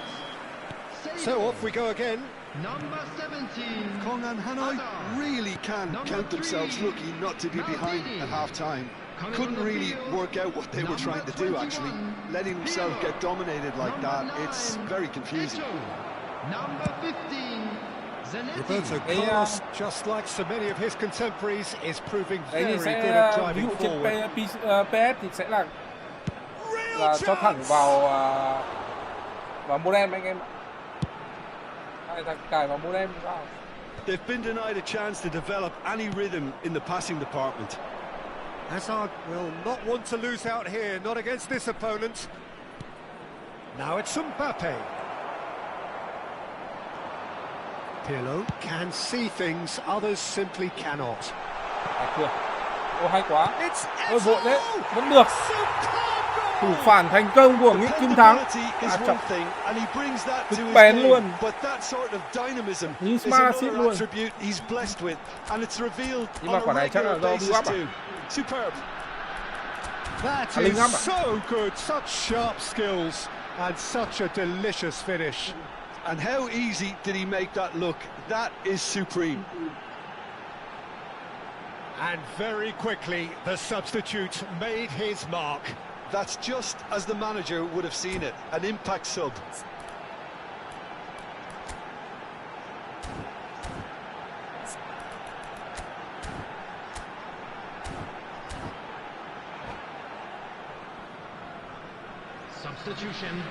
So off we go again. Number 17. Kong and Hanoi Azar. really can Number count themselves 3. lucky not to be behind Maldini. at half-time. Coming Couldn't on the really field. work out what they were trying to do, actually. 21. Letting themselves Pirlo. get dominated like Number that, 9. it's very confusing. Eto. Number 15. Roberto Zanetti. Carlos, just like so many of his contemporaries, is proving Đấy very thì good sẽ at ví driving dụ trên forward. PS thì sẽ là cho thẳng vào vào modem anh em. Hay là cài vào modem sao? They've been denied a chance to develop any rhythm in the passing department. Hazard will not want to lose out here, not against this opponent. Now it's Mbappe. Pirlo can see things others simply cannot. Kìa. Ô hay quá. It's Ôi vội đấy, Eto! vẫn được. Thủ phản thành công của Nguyễn Kim Thắng. Dependability is À, one chọc. thing, and he brings that to Cực his bén game. luôn. But that sort of dynamism He's is smart shit another luôn. attribute he's blessed with, and it's revealed Nhưng on mà quả a này chắc là regular do basis build up à? too. Superb. That Linh is lắm ạ. so good, such sharp skills, and such a delicious finish. And how easy did he make that look? That is supreme. And very quickly, the substitute made his mark. That's just as the manager would have seen it, an impact sub. Substitution.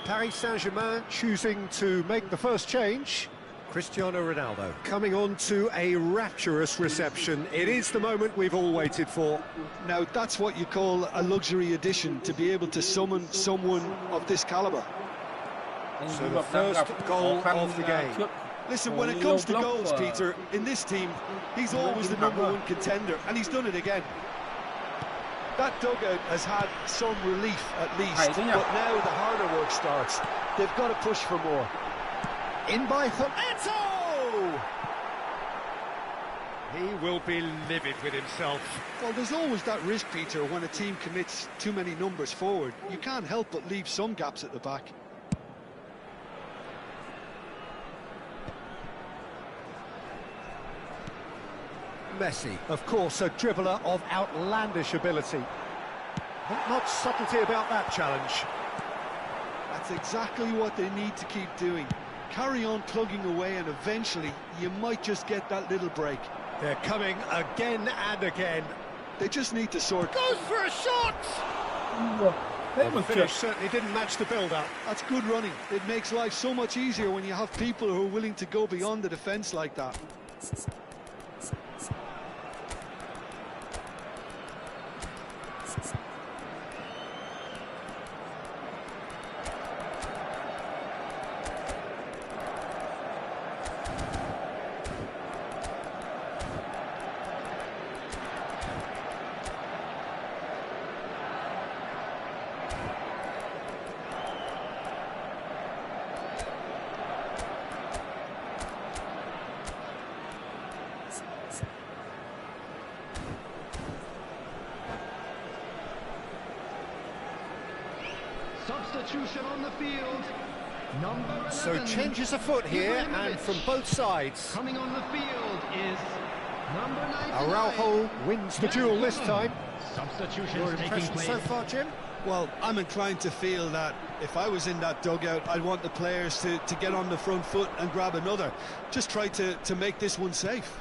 Paris Saint-Germain choosing to make the first change. Cristiano Ronaldo coming on to a rapturous reception. It is the moment we've all waited for. Now, that's what you call a luxury addition, to be able to summon someone of this calibre. So the first goal of the game. Listen, when it comes to goals, Peter, in this team, he's always the #1 contender, and he's done it again. That dugout has had some relief at least, but now the harder work starts. They've got to push for more. In by Eto! He will be livid with himself. Well, there's always that risk, Peter, when a team commits too many numbers forward. You can't help but leave some gaps at the back. Messi, of course, a dribbler of outlandish ability. Not much subtlety about that challenge. That's exactly what they need to keep doing. Carry on plugging away and eventually you might just get that little break. They're coming again and again. They just need to sort. Goes for a shot! Thế The mà finish trượt. certainly didn't match the build-up. That's good running. It makes life so much easier when you have people who are willing to go beyond the defence like that. Substitution on the field. Number 11. So changes afoot here, and from both sides. Coming on the field is number 99. Araujo wins the duel this time. Substitution Your taking impression place. so far, Jim? Well, I'm inclined to feel that if I was in that dugout, I'd want the players to get on the front foot and grab another. Just try to make this one safe.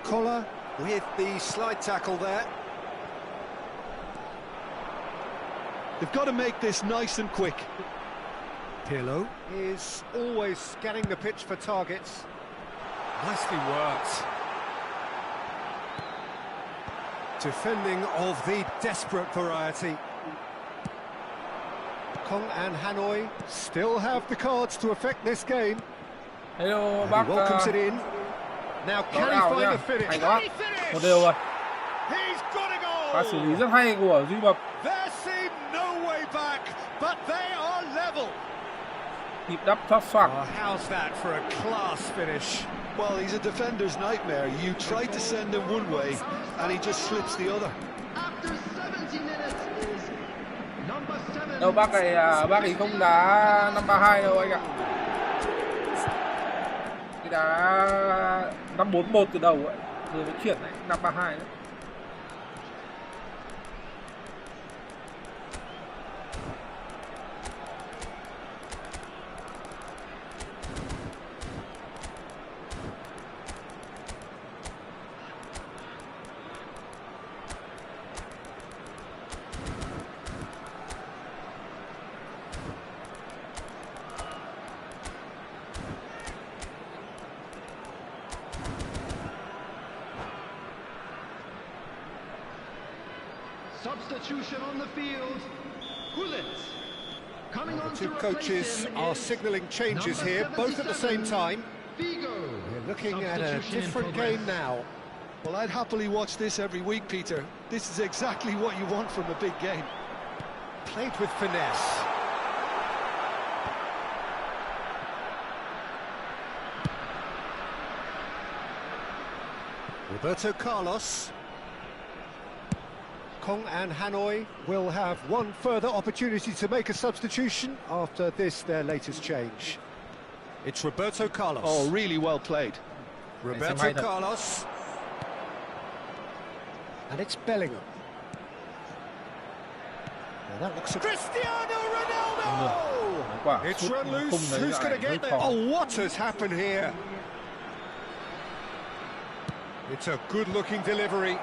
Collar with the slide tackle there. They've got to make this nice and quick. Pirlo is always scanning the pitch for targets. Nicely worked. Defending of the desperate variety. Kong and Hanoi still have the cards to affect this game. Hello And bác. he welcomes it in. Now can he ảo find nha. a finish? Hay quá. Một đều rồi. He's got a goal! Pha xử lý rất hay của Duy Bập. There seemed no way back, but they are level. Nhịp đắp thoát xoạc. Oh, how's that for a class finish? Well, he's a defender's nightmare. You try to send him one way, and he just slips the other. After 70 minutes is number 7. Đâu bác ấy không đá năm 32 đâu anh ạ. Cái đá năm 41 từ đầu ấy, rồi mới chuyển đấy, năm 32 đấy. Substitution on the field. Gullit. Coming on The two to replace coaches him are is signalling changes number here, both at the same 77, time. Figo. We're looking at a Substitution in different progress. game now. Well, I'd happily watch this every week, Peter. This is exactly what you want from a big game. Played with finesse. Roberto Carlos. Kong and Hanoi will have one further opportunity to make a substitution after this, their latest change. It's Roberto Carlos. Oh, really well played. Roberto Carlos. And it's Bellingham. Now that looks Cristiano Ronaldo! Đấy quả. It's Sút run khung loose. đấy Who's lại going to hơi get there? khó. Oh, what has happened here? It's a good-looking delivery.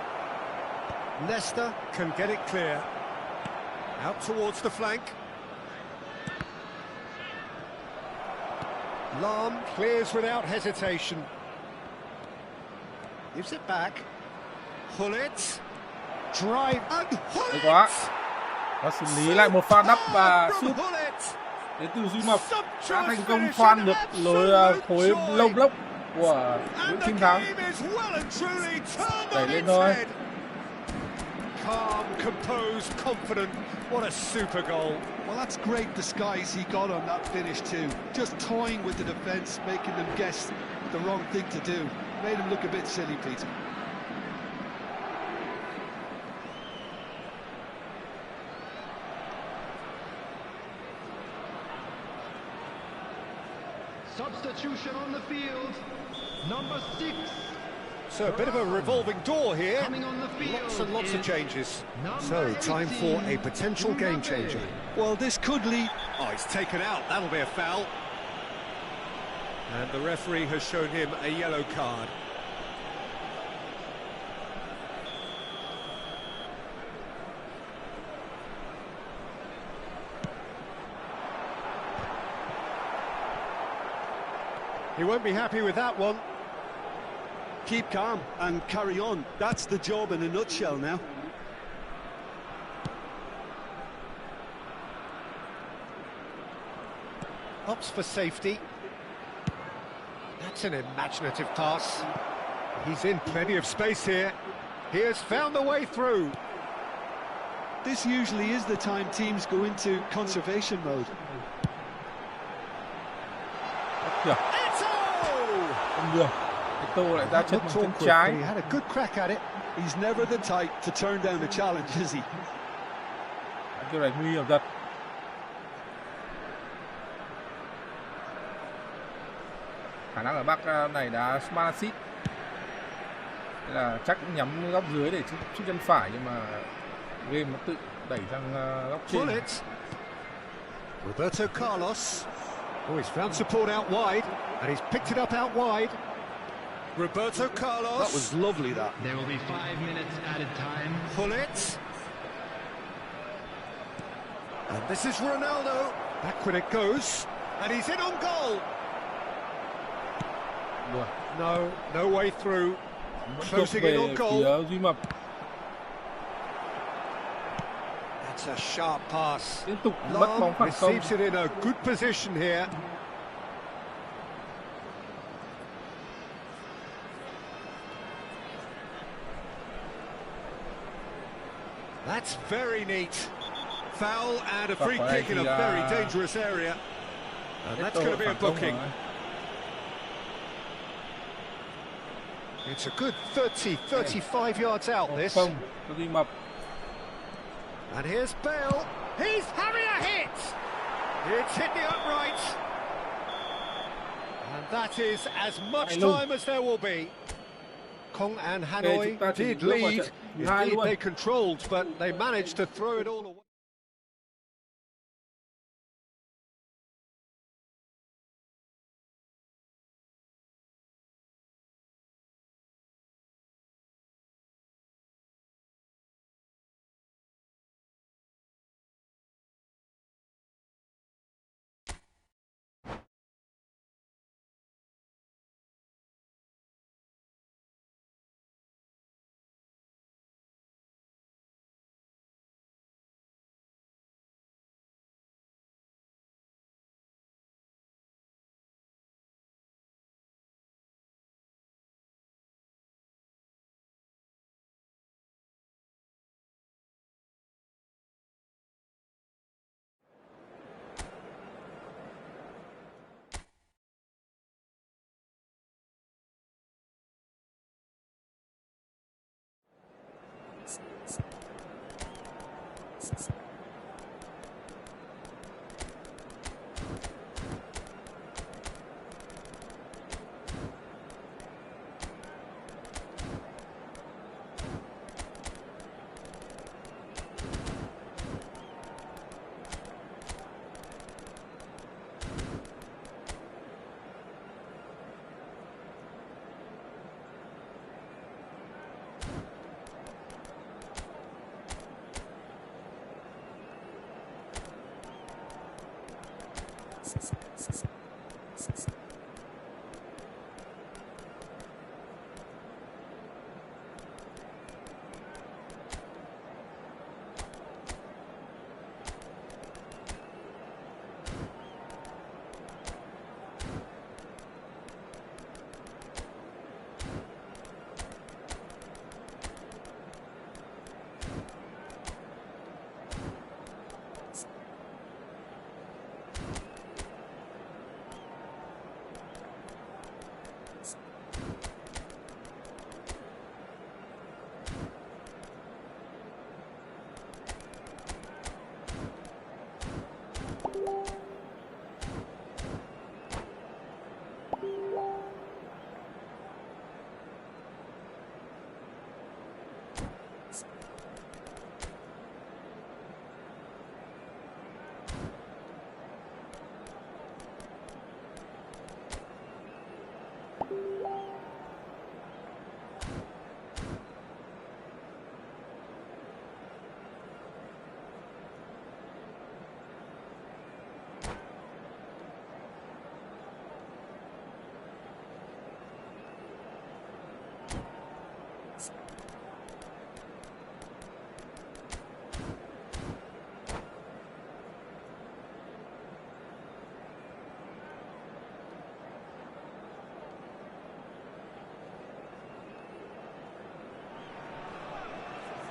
Leicester can get it clear. Out towards the flank. Lahm clears without hesitation. Gives it back. Hullet. Drive and Hay quá. Hullet! Và xử lý lại một pha đắp và From sút Hullet. đến từ Duy Mập đã Sumptuous thành công finish khoan and được lối absolute khối joy. lông lốc của Nguyễn And the Kim Thắng. game is well and truly turned Đẩy on lên its thôi. head. Calm, composed, confident. What a super goal. Well, that's great disguise he got on that finish too. Just toying with the defence, making them guess the wrong thing to do. Made him look a bit silly, Peter. Substitution on the field, number 6. So a bit of a revolving door here. Coming on the field Lots and lots of is changes. number So time for 18, a potential game Mbappe. changer. Well, this could lead... Oh, he's taken out. That'll be a foul. And the referee has shown him a yellow card. He won't be happy with that one. Keep calm and carry on. That's the job in a nutshell now. Opts for safety. That's an imaginative pass. He's in plenty of space here. He has found the way through. This usually is the time teams go into conservation mode. Được. Eto'o! Không được. Eto'o lại ra chân Looked bằng chân awkward, trái. but he had a good crack at it. He's never the type to turn down a challenge, is he? Cái này nguy hiểm thật. Khả năng là bác này đá smart assist. Thế là chắc cũng nhắm góc dưới để sút chân phải, nhưng mà game nó tự đẩy sang góc trên. Bullet. Roberto Carlos. Oh, he's found support out wide, and he's picked it up out wide. Roberto Carlos. That was lovely, that. There will be 5 minutes added time. Bullet. And this is Ronaldo. Backward it goes, and he's in on goal. Được. No way through. Vẫn Closing thuộc in về on goal. phía Duy Mập. That's a sharp pass. Liên tục mất bóng Long phản công. receives it in a good position here. That's very neat. Foul and a free kick in a very dangerous area. And that's going to be a booking. It's a good 35 yards out, this. Không, cho Duy Mập. And here's Bale. He's having a hit! It's hit the upright. And that is as much time as there will be. Kong and Hanoi did lead. Indeed, they controlled, but they managed to throw it all away.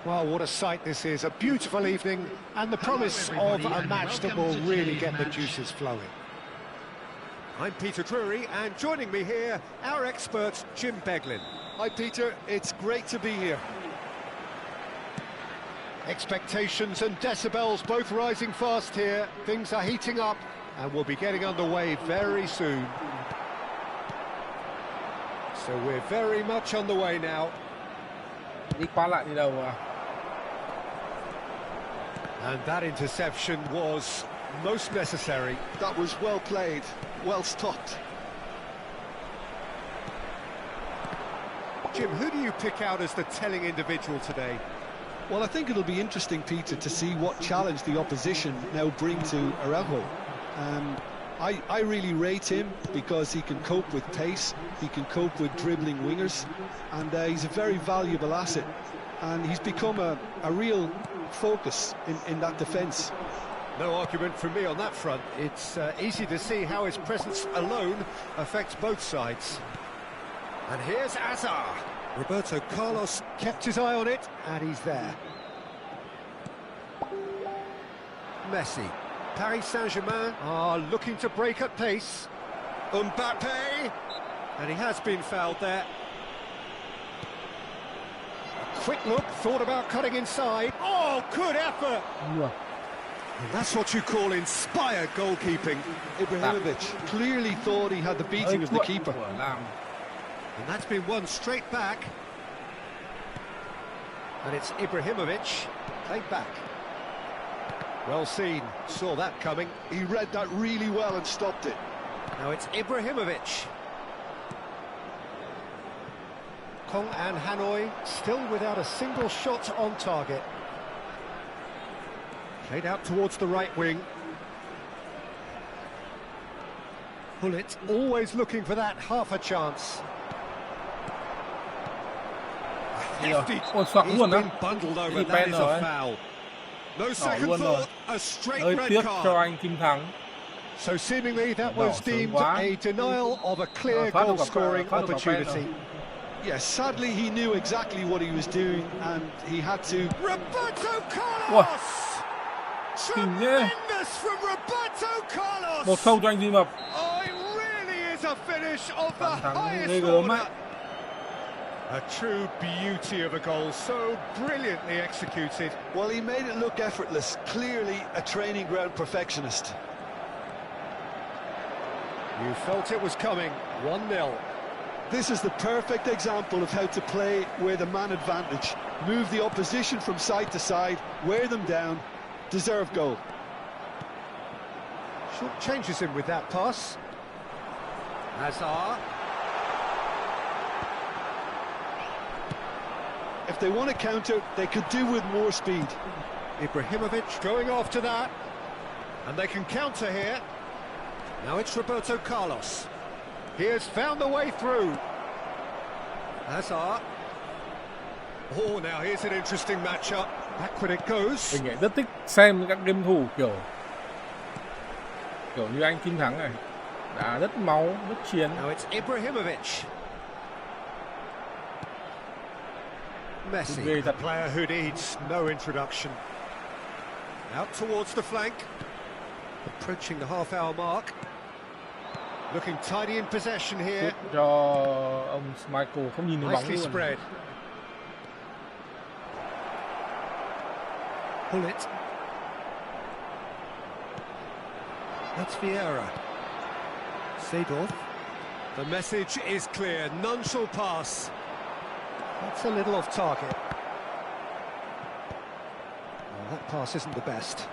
Well, what a sight this is, a beautiful evening, and the promise of a match that will really get the juices flowing. I'm Peter Drury, and joining me here, our expert, Jim Beglin. Hi, Peter. It's great to be here. Expectations and decibels both rising fast here. Things are heating up, and we'll be getting underway very soon. So we're very much on the way now. Đi qua lại đi đâu à? And that interception was most necessary. That was well played, well stopped. Jim, who do you pick out as the telling individual today? Well, I think it'll be interesting, Peter, to see what challenge the opposition now bring to Araujo. I really rate him because he can cope with pace, he can cope with dribbling wingers, and he's a very valuable asset. And he's become a real focus in that defence. No argument from me on that front. It's easy to see how his presence alone affects both sides. And here's Azar. Roberto Carlos kept his eye on it, and he's there. Messi. Paris Saint-Germain are looking to break at pace. Mbappe. And he has been fouled there. A quick look, thought about cutting inside. Oh, good effort! And that's what you call inspired goalkeeping. Ibrahimovic clearly thought he had the beating of the keeper. And that's been won straight back. And it's Ibrahimovic, played back. Well seen, saw that coming. He read that really well and stopped it. Now it's Ibrahimovic. Kong and Hanoi still without a single shot on target. Played out towards the right wing. Pullet always looking for that half a chance. Hefty. He's been bundled over. That is a foul. No second thought, a straight red Tiếc cho card. anh Kim Thắng. So seemingly that was deemed a denial of a clear goal-scoring opportunity. Yes, sadly he knew exactly what he was doing and he had to... Roberto Carlos! Tremendous from Roberto Carlos! Một không cho anh Di Mập. Oh, it really is a finish of the highest ghê gớm order. ấy. A true beauty of a goal, so brilliantly executed. Well, he made it look effortless, clearly a training ground perfectionist. You felt it was coming, 1-0. This is the perfect example of how to play with a man advantage. Move the opposition from side to side, wear them down, deserve goal. Short changes him with that pass. Hazard. If they want to counter, they could do with more speed. Ibrahimovic going after that. And they can counter here. Now it's Roberto Carlos. He has found the way through. Hazard. Oh, now here's an interesting matchup. Back when it goes. Mình rất thích xem các game thủ kiểu như anh Kim Thắng này, đá rất máu, rất chiến. Now it's Ibrahimovic. Messi, the player who needs no introduction. Out towards the flank. Approaching the half-hour mark. Looking tidy in possession here. Cho ông Michael không nhìn thấy bóng Nicely luôn. spread. Pull it. That's Vieira. Seedorf. The message is clear. None shall pass. That's a little off target. Well, that pass isn't the best.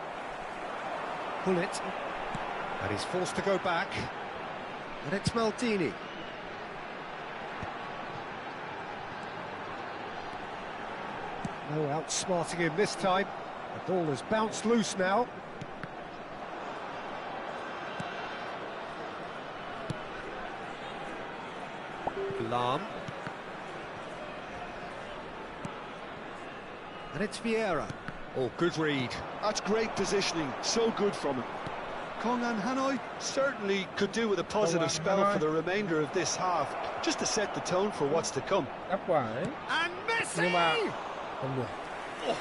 Pull it. And he's forced to go back. And it's Maldini. No outsmarting him this time. The ball has bounced loose now. Lam. And it's Vieira. Oh, good read. That's great positioning, so good from him. Kong and Hanoi certainly could do with a positive spell for the remainder of this half, just to set the tone for what's to come. Đáp quả đấy. And Nhưng mà Messi! không được. Oh,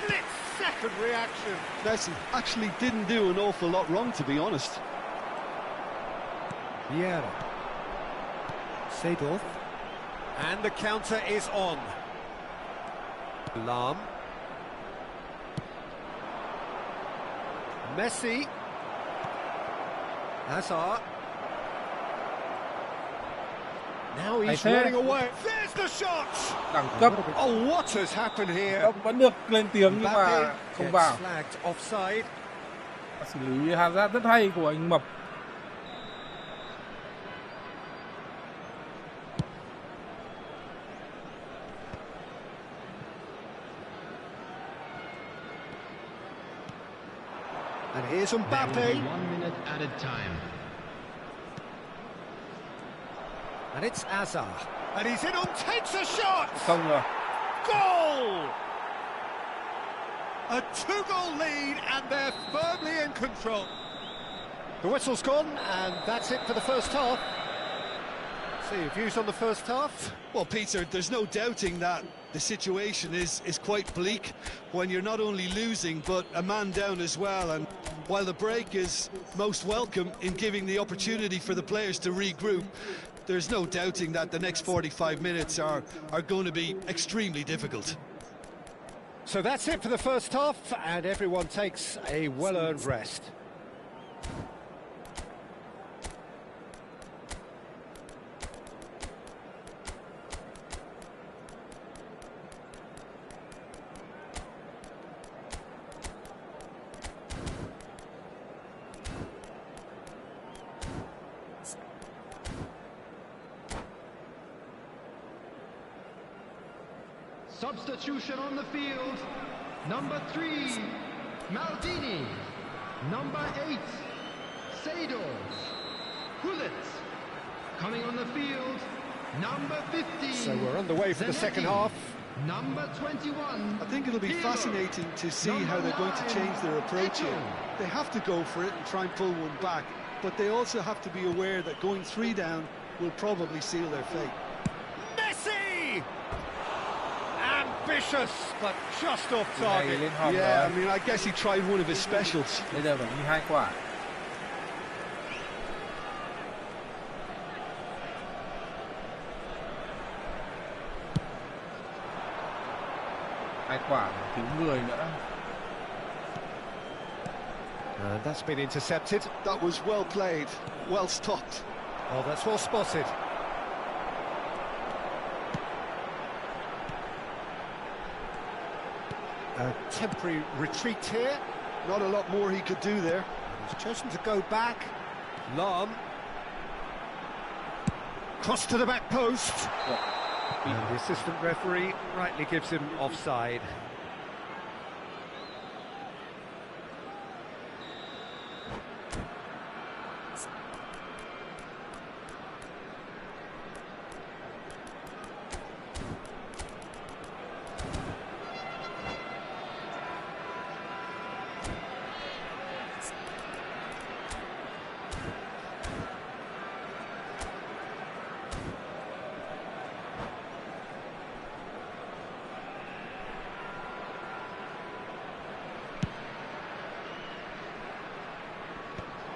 split-second reaction. Messi actually didn't do an awful lot wrong, to be honest. Vieira. Seedorf. And the counter is on. Lahm. Messi. Hazard. Now he's running away. There's the shot. Đẳng cấp. Oh, what has happened here? Vẫn được lên tiếng nhưng mà không vào. Flagged offside. Xử lý Hazard rất hay của anh Mập. And here's Mbappe. 1 minute added time. And it's Hazard. And he's in on, takes a shot! Không rồi. Goal! A two-goal lead, and they're firmly in control. The whistle's gone, and that's it for the first half. See your views on the first half? Well, Peter, there's no doubting that the situation is quite bleak when you're not only losing but a man down as well, and while the break is most welcome in giving the opportunity for the players to regroup, there's no doubting that the next 45 minutes are going to be extremely difficult. So that's it for the first half, and everyone takes a well-earned rest. Substitution on the field. Number 3, Maldini. Number 8, Seedorf. Gullit. Coming on the field, number 15. So we're underway for the second half. Number 21. I think it'll be fascinating to see how they're going to change their approach here. They have to go for it and try and pull one back, but they also have to be aware that going 3 down will probably seal their fate. Messi! Ambitious, but just off target. Yeah, I mean, I guess he tried one of his specials. Bây giờ vẫn đi 2 quả. Hai quả thiếu người nữa. And that's been intercepted. That was well played, well stopped. Oh, that's well spotted. A temporary retreat here. Not a lot more he could do there. He's chosen to go back. Lahm. Cross to the back post. And the assistant referee rightly gives him offside.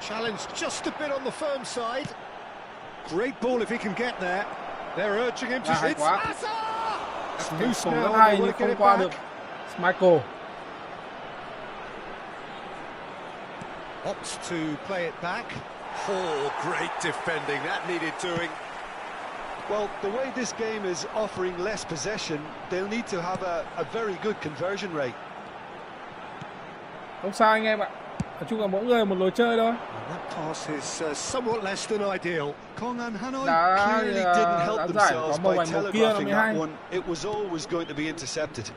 Challenge just a bit on the firm side. Great ball if he can get there. They're urging him to... It's Hazard! That's loose now, they want to get it back. It's Michael. Opts to play it back. Oh, great defending. That needed doing. Well, the way this game is offering less possession, they'll need to have a very good conversion rate. Không sao anh em ạ. Nói chung là mỗi người một lối chơi thôi. And that pass is somewhat less than ideal. Kong and Hanoi clearly didn't help themselves by telegraphing that one. It was always going to be intercepted.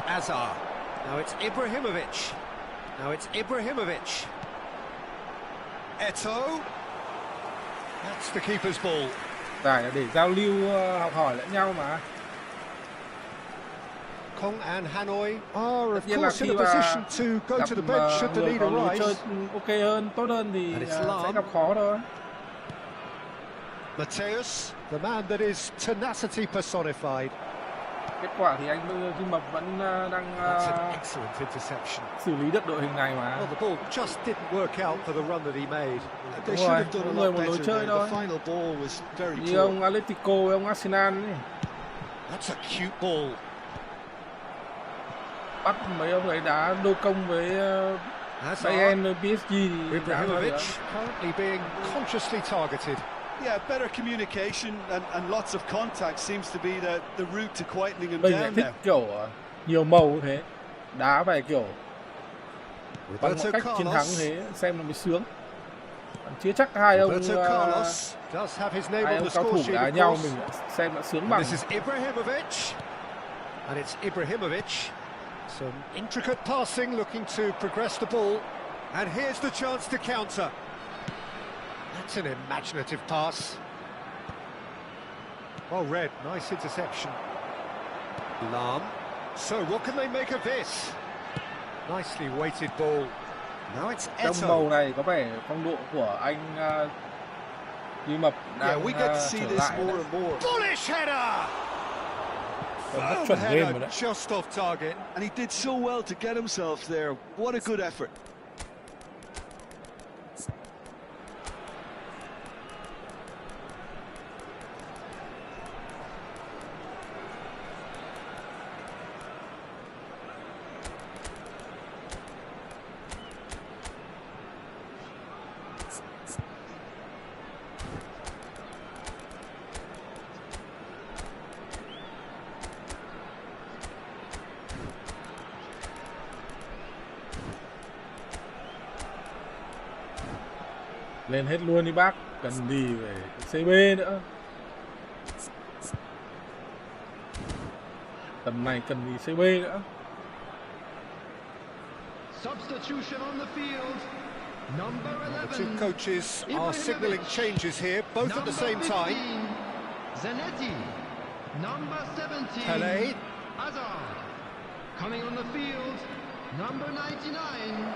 Hazard. Now it's Ibrahimovic. Eto'o. That's the keeper's ball. Giải là để giao lưu học hỏi lẫn nhau mà. Kong and Hanoi are of course in a position to go to the bench should the need arise. Ok hơn, tốt hơn thì sẽ gặp khó thôi. Mateus, the man that is tenacity personified. Kết quả thì anh Duy Mập vẫn đang That's an excellent interception. xử lý được đội hình này mà. Well, the ball just didn't work out for the run that he made. They Đúng should rồi, have done a mỗi người lot một lối better chơi there. thôi. The final ball was very Như poor. ông Atletico với ông Arsenal ấy. That's a cute ball. Bắt mấy ông ấy đá đôi công với Bayern với PSG thì đá ra Ibrahimovic được. currently being consciously targeted. Yeah, better communication and lots of contact seems to be the route to quietening him Mình lại down thích now. kiểu nhiều màu như thế, đá phải kiểu bằng mọi cách chiến thắng thế xem nó mới sướng. Còn chưa chắc hai ông does have his name hai on ông the cao score thủ sheet, đá of nhau course. mình xem đã sướng And bằng. this is Ibrahimovic. And it's Ibrahimovic. Some intricate passing, looking to progress the ball. And here's the chance to counter. That's an imaginative pass. Well read, nice interception. Lam. So what can they make of this? Nicely weighted ball. Now it's Trong màu Eto. này có vẻ phong độ của anh Duy Mập Yeah, đang we get to see trở this lại more đấy. and more. Bullish header! Rất Firm chuẩn game rồi header, đấy. just off target. And he did so well to get himself there. What a good effort. Lên hết luôn đi bác, cần gì về CB nữa. Tầm này cần gì CB nữa. Substitution on the field. Number The 11. two coaches are signalling changes here, both at the same time. Zanetti. Number 17. Pele. Hazard. Coming on the field. Number 99.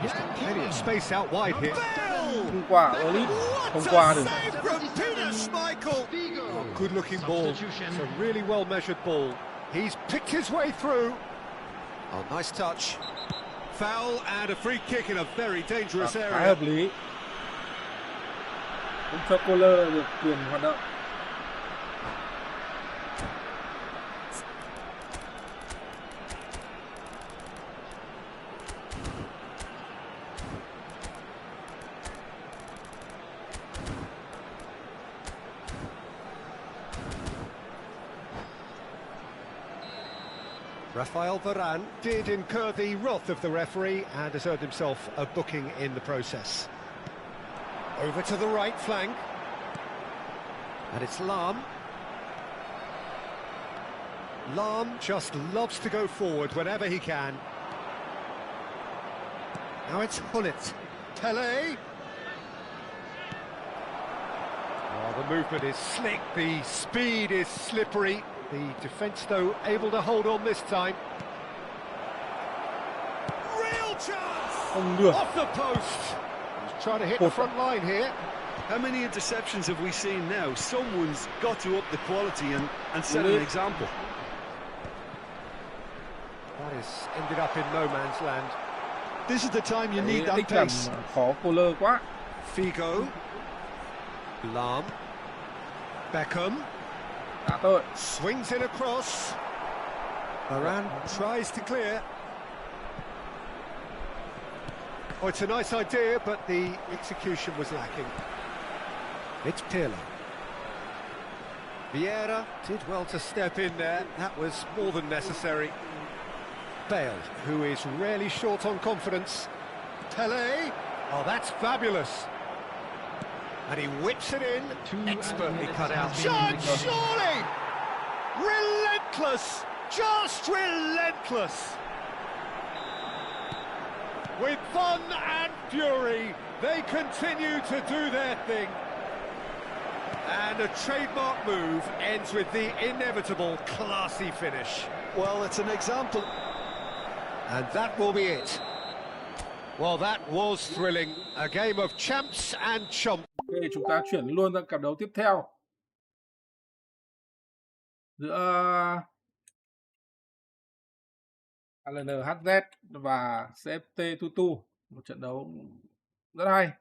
He's got plenty of space out wide here. Hôm qua Elite, hôm qua được. Save from Peter Schmeichel. Figo. Good looking ball. Substitution. It's a really well measured ball. He's picked his way through. Oh, nice touch. Foul and a free kick in a very dangerous Khá area. hợp lý. Cũng cho Kohler được quyền hoạt động. Rafael Varane did incur the wrath of the referee and has earned himself a booking in the process. Over to the right flank. And it's Lam. Lam just loves to go forward whenever he can. Now it's Hullet. Pele. Oh, the movement is slick, the speed is slippery. The defence, though, able to hold on this time. Real chance! Không được. Off the post! He's trying to hit the front line here. How many interceptions have we seen now? Someone's got to up the quality and set an example. That has ended up in no man's land. This is the time you need that Thích làm pace. khó Kohler quá. Figo. Lam. Beckham. Đã tội. Swings in across. Varane tries to clear. Oh, it's a nice idea, but the execution was lacking. It's Pirlo. Vieira did well to step in there. That was more than necessary. Bale, who is rarely short on confidence. Pele. Oh, that's fabulous. And he whips it in, expertly cut out. Shot, surely! Relentless! Just relentless! With fun and fury, they continue to do their thing. And a trademark move ends with the inevitable classy finish. Well, it's an example. And that will be it. Well, that was thrilling. A game of champs and chumps. Ok, chúng ta chuyển luôn sang cặp đấu tiếp theo giữa ALNHZ và CFT Tutu, một trận đấu rất hay.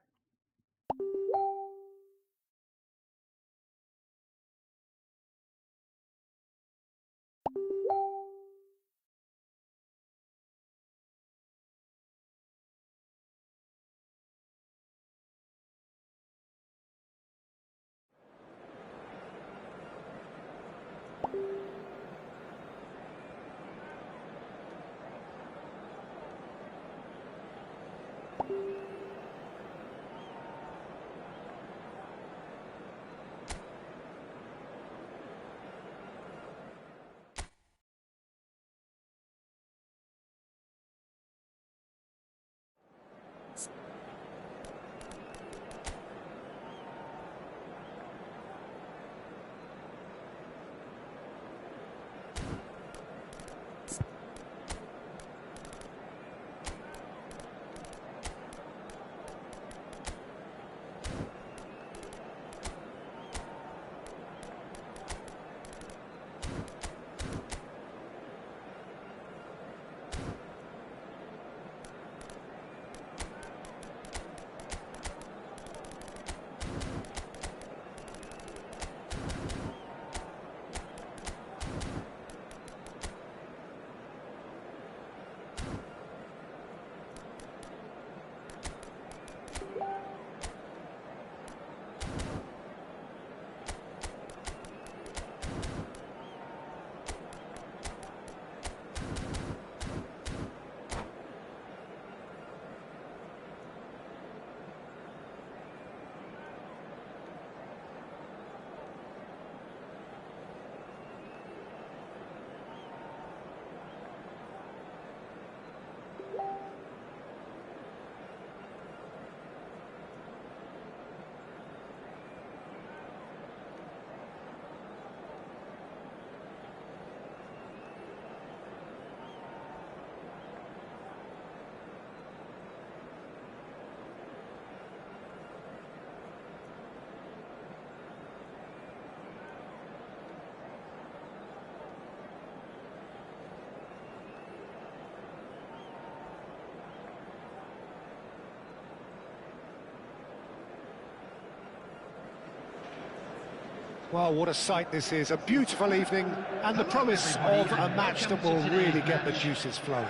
Well, what a sight this is. A beautiful evening and the promise of a match that will really get the juices flowing.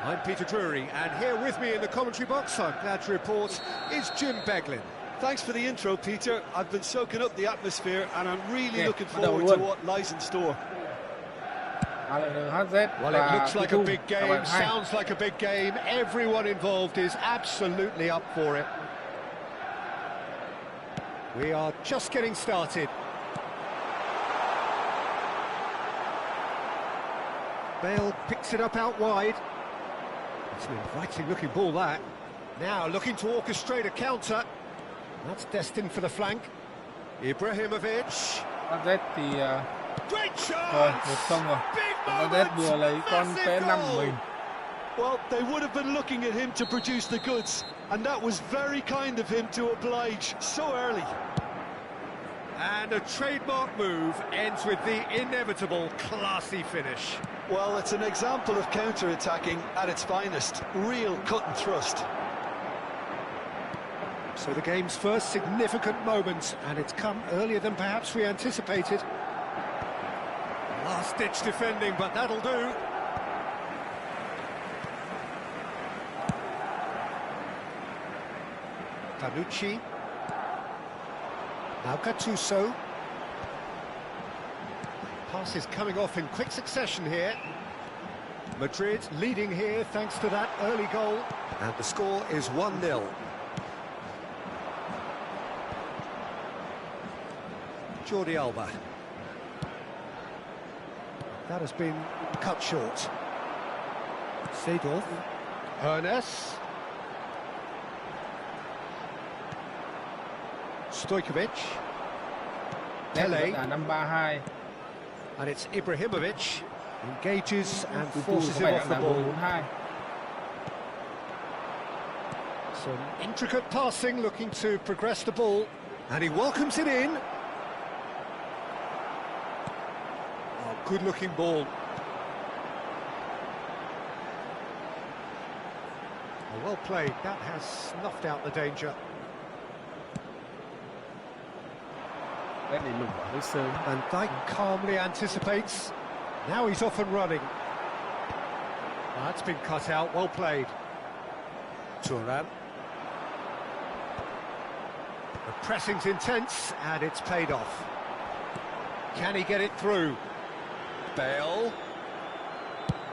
I'm Peter Drury, and here with me in the commentary box, I'm glad to report, is Jim Beglin. Thanks for the intro, Peter. I've been soaking up the atmosphere and I'm really Yeah, looking bắt đầu forward to luôn. what lies in store. ALNHZ Well, it và looks like a Tutu, big các game, bạn hay. sounds like a big game. Everyone involved is absolutely up for it. We are just getting started. Bale picks it up out wide. It's an inviting looking ball, that. Now looking to orchestrate a counter. That's destined for the flank. Ibrahimovic. AZ thì Great thôi, chance! 1-0 rồi. Big AZ moment! vừa lấy con Massive P5 của goal! mình. Well, they would have been looking at him to produce the goods, and that was very kind of him to oblige so early. And a trademark move ends with the inevitable classy finish. Well, it's an example of counter-attacking at its finest. Real cut and thrust. So the game's first significant moment, and it's come earlier than perhaps we anticipated. Last-ditch defending, but that'll do. Tanucci. Now Gattuso. Pass is coming off in quick succession here. Madrid leading here thanks to that early goal. And the score is 1-0. Jordi Alba. That has been cut short. Seedorf. Ernest. Stojkovic. Pele. Là năm 3-2. And it's Ibrahimovic. Engages and Tutu forces có him vẻ off the là ball. 4-2. Some intricate passing, looking to progress the ball. And he welcomes it in. Oh, good-looking ball. Oh, well played. That has snuffed out the danger. Đấy để lủng ở hơi sớm. And Dijk calmly anticipates. Now he's off and running. That's been cut out, well played. Thuram. The pressing's intense, and it's paid off. Can he get it through? Bale.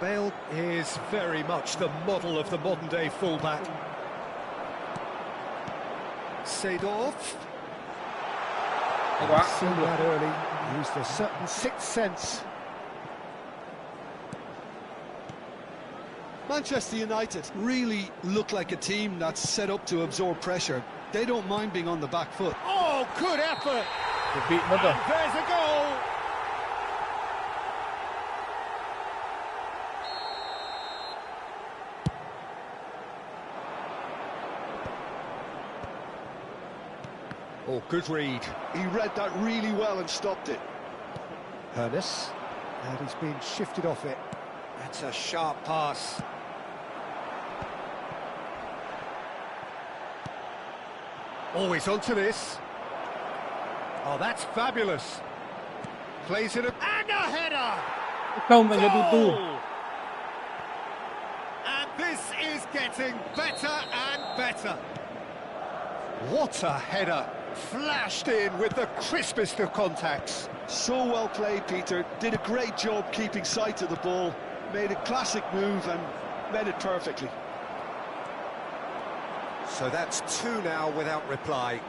Bale is very much the model of the modern-day fullback. Seedorf. Seen that early, used a certain sixth sense. Manchester United really look like a team that's set up to absorb pressure. They don't mind being on the back foot. Oh, good effort! Bị mất rồi. And there's a goal! Oh, good read. He read that really well and stopped it. Hernes, and he's been shifted off it. That's a sharp pass. Always onto this. Oh, that's fabulous. Plays it up. And a header! Không là nhớ tu. And this is getting better and better. What a header. Flashed in with the crispest of contacts. So well played, Peter. Did a great job keeping sight of the ball. Made a classic move and made it perfectly. So that's two now without reply.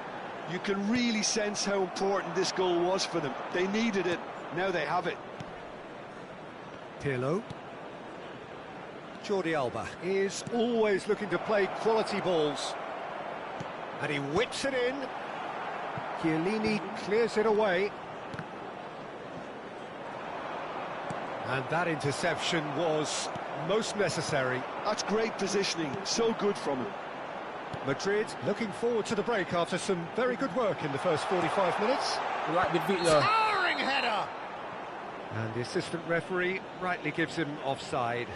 You can really sense how important this goal was for them. They needed it. Now they have it. Pirlo. Jordi Alba is always looking to play quality balls. And he whips it in. Chiellini clears it away. And that interception was most necessary. That's great positioning. So good from him. Madrid looking forward to the break after some very good work in the first 45 minutes. Lại biệt vị rồi. Towering header! And the assistant referee rightly gives him offside.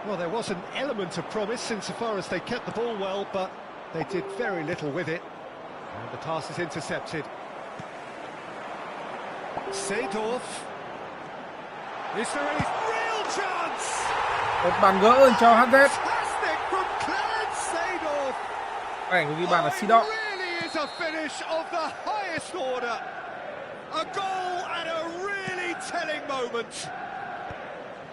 Well, there was an element of promise insofar as they kept the ball well, but they did very little with it. And the pass is intercepted. Seedorf. Is there any real chance? Một bàn gỡ cho HZ. Fantastic from Clarence Seedorf. Ảnh ghi bàn là Sidon. Really is a finish of the highest order. A goal at a really telling moment.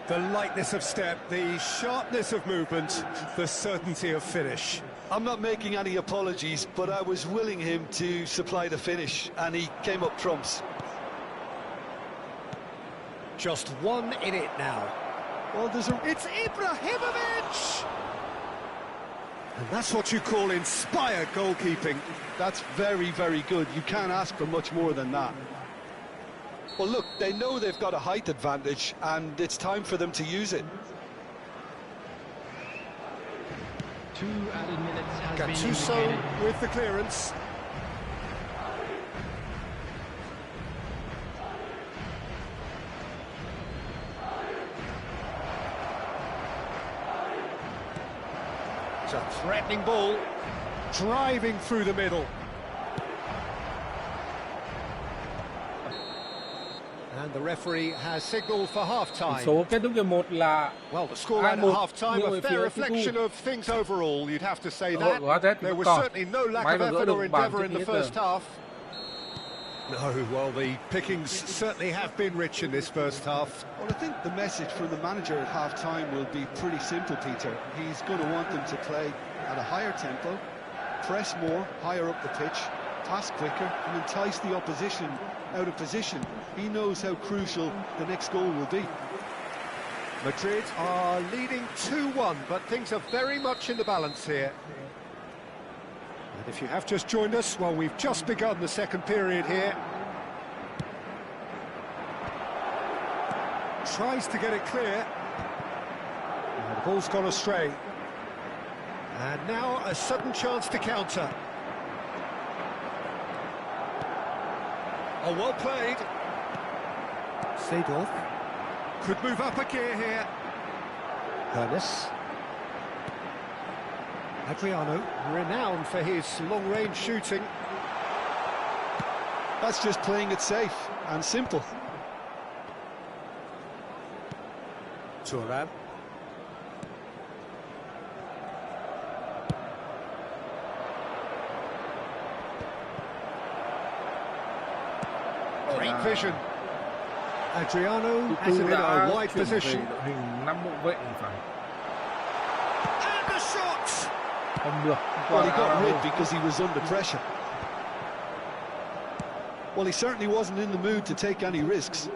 The lightness of step, the sharpness of movement, the certainty of finish. I'm not making any apologies, but I was willing him to supply the finish, and he came up trumps. Just one in it now. Well, It's Ibrahimovic! And that's what you call inspired goalkeeping. That's very, very good. You can't ask for much more than that. Well, look, they know they've got a height advantage, and it's time for them to use it. 2 added minutes has been Gattuso indicated. with the clearance. It's a threatening ball, driving through the middle. And the referee has signalled for half-time. Số kết thúc hiệp 1 là Well, the scoreline at 2-1, half-time, nghiêng a về fair phía reflection Tutu. of things overall, you'd have to say Cơ hội that. của HZ There was còn. certainly no lack May of mà gỡ effort or được bàn endeavour trước in the khi hết first giờ. half. No, well, the pickings certainly have been rich in this first half. Well, I think the message from the manager at half-time will be pretty simple, Peter. He's going to want them to play at a higher tempo, press more, higher up the pitch, pass quicker, and entice the opposition out of position. He knows how crucial the next goal will be. Madrid are leading 2-1, but things are very much in the balance here. And if you have just joined us, well, we've just begun the second period here. Tries to get it clear. And the ball's gone astray. And now a sudden chance to counter. Oh, well played. Seedorf could move up a gear here. Ernest. Adriano, renowned for his long-range shooting. That's just playing it safe and simple. Thuram. Great vision. Adriano has it in a wide position. Hình 5 hậu vệ phải. And the shot! Không được. Well, he got rid because he was under pressure. Well, he certainly wasn't in the mood to take any risks.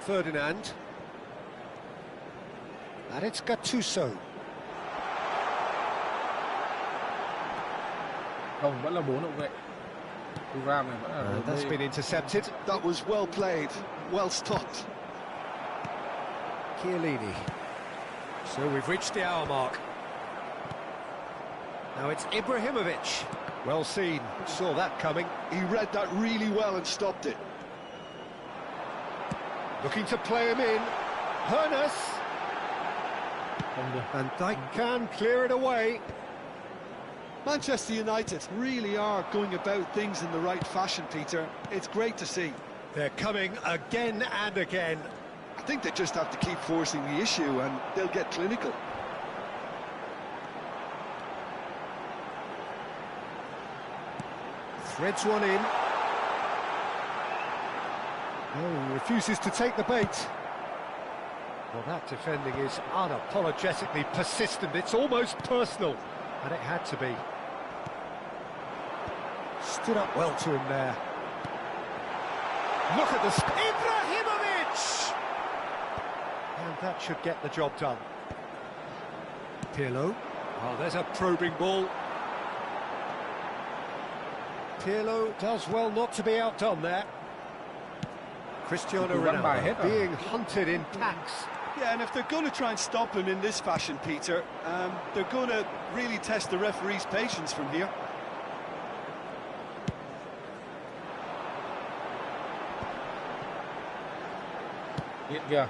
Ferdinand. And it's Gattuso. Không, vẫn là 4 hậu vệ. Thuram này vẫn là That's been intercepted. That was well played, well stopped. Chiellini. So we've reached the hour mark. Now it's Ibrahimovic. Well seen, saw that coming. He read that really well and stopped it. Looking to play him in. Ernest. Không được. And they can clear it away. Manchester United really are going about things in the right fashion, Peter. It's great to see. They're coming again and again. I think they just have to keep forcing the issue and they'll get clinical. Threads one in. Oh, refuses to take the bait. Well, that defending is unapologetically persistent. It's almost personal. And it had to be. Stood up well to him there. Look at this. Ibrahimovic! And that should get the job done. Pirlo. Oh, there's a probing ball. Pirlo does well not to be outdone there. Cristiano Ronaldo being hunted in packs. Yeah, and if they're going to try and stop him in this fashion, Peter, they're going to really test the referee's patience from here. Hiện kìa.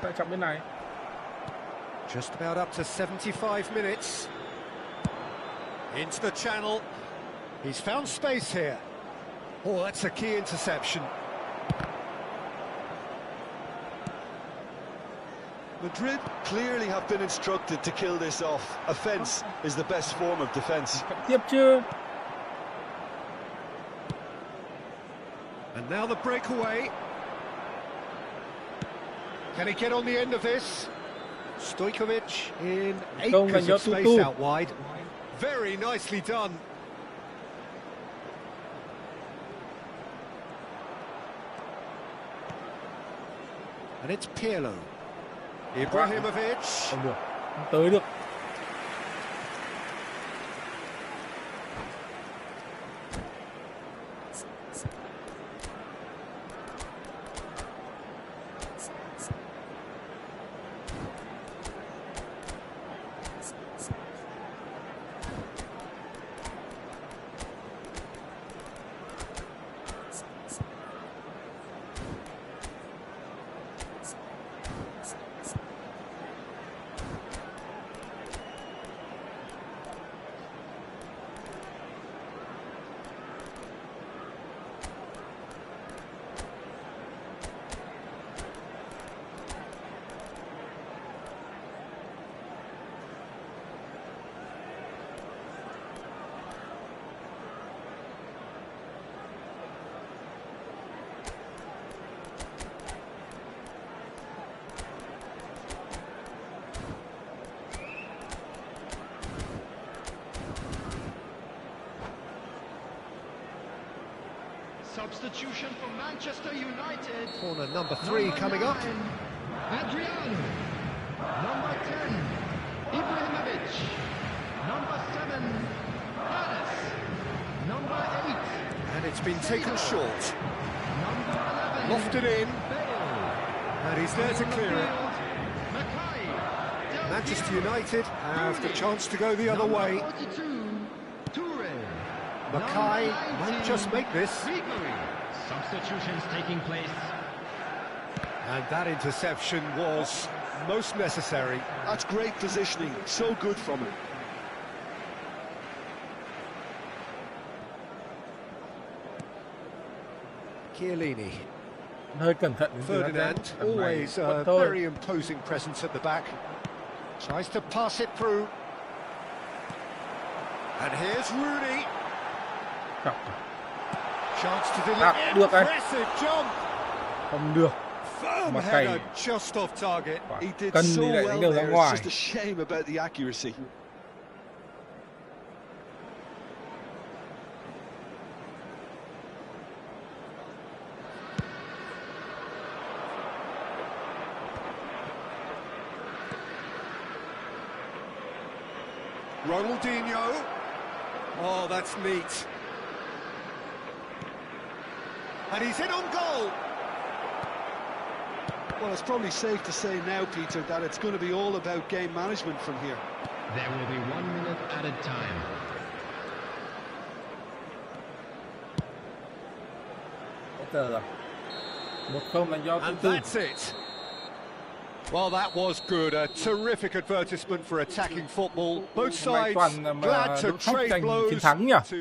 Tại trọng bên này. Just about up to 75 minutes. Into the channel. He's found space here. Oh, that's a key interception. Madrid clearly have been instructed to kill this off. Offence is the best form of defence. Tiếp chưa? And now the breakaway. Can he get on the end of this? Stojkovic in acres of space out wide. Very nicely done. And it's Pirlo. Ibrahimovic. Không được. Không tới được. Substitution for Manchester United. Corner number 3 coming up. Adriano. Number 10, Ibrahimovic. Number 7, Hades. Number 8. And it's been taken short. Number 11. Lofted in. Bale. And he's there to clear it. Mackay. Del Manchester Piero. United have the Rooney. chance to go the other Number way. 42, Toure. Mackay Number might 19, just make this. Ribery. Substitutions taking place. And that interception was most necessary. That's great positioning, so good from him. Chiellini. Hơi cẩn thận đến từ Ferdinand, tầm này. always Vẫn a thôi. very imposing presence at the back. Tries to pass it through. And here's Rooney. Cọc. Chance to deliver. Đạt được đấy. Impressive jump. Không được. Firm Mà header cày. just off target. He did Cân so đi lại đánh well đầu ra there, it's ngoài. just a shame about the accuracy. Ronaldinho. Oh, that's neat. And he's in on goal. Well, it's probably safe to say now, Peter, that it's going to be all about game management from here. There will be 1 minute added time. Bây giờ rồi. 1-0 dành cho And Tư. that's it. Well, that was good. A terrific advertisement for attacking football. Both Hôm nay sides toàn là glad to đội khách trade giành blows. chiến thắng nhỉ? To...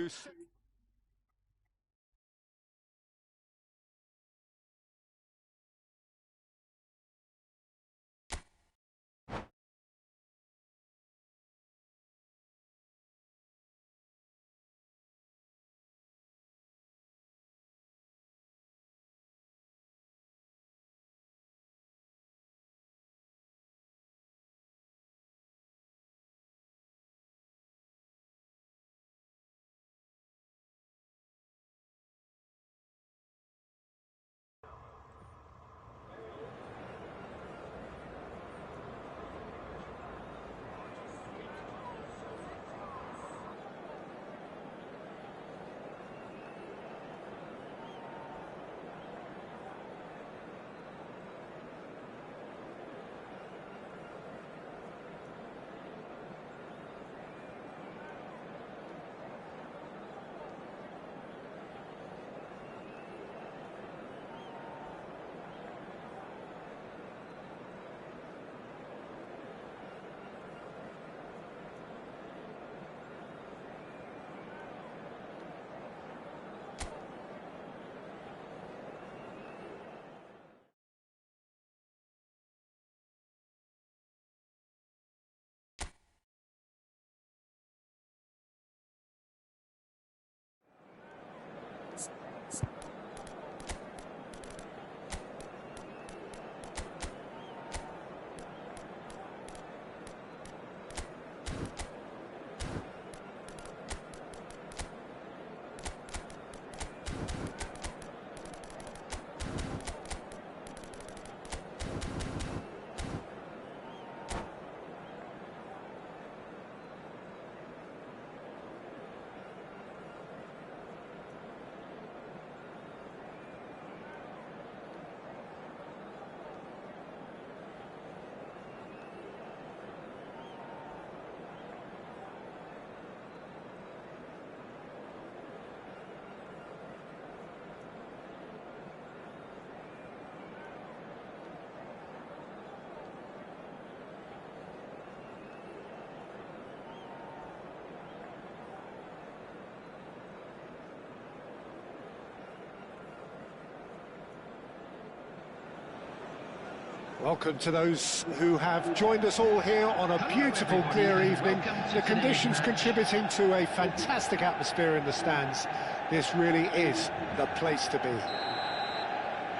Welcome to those who have joined us all here on a beautiful, clear evening. The conditions contributing to a fantastic atmosphere in the stands. This really is the place to be.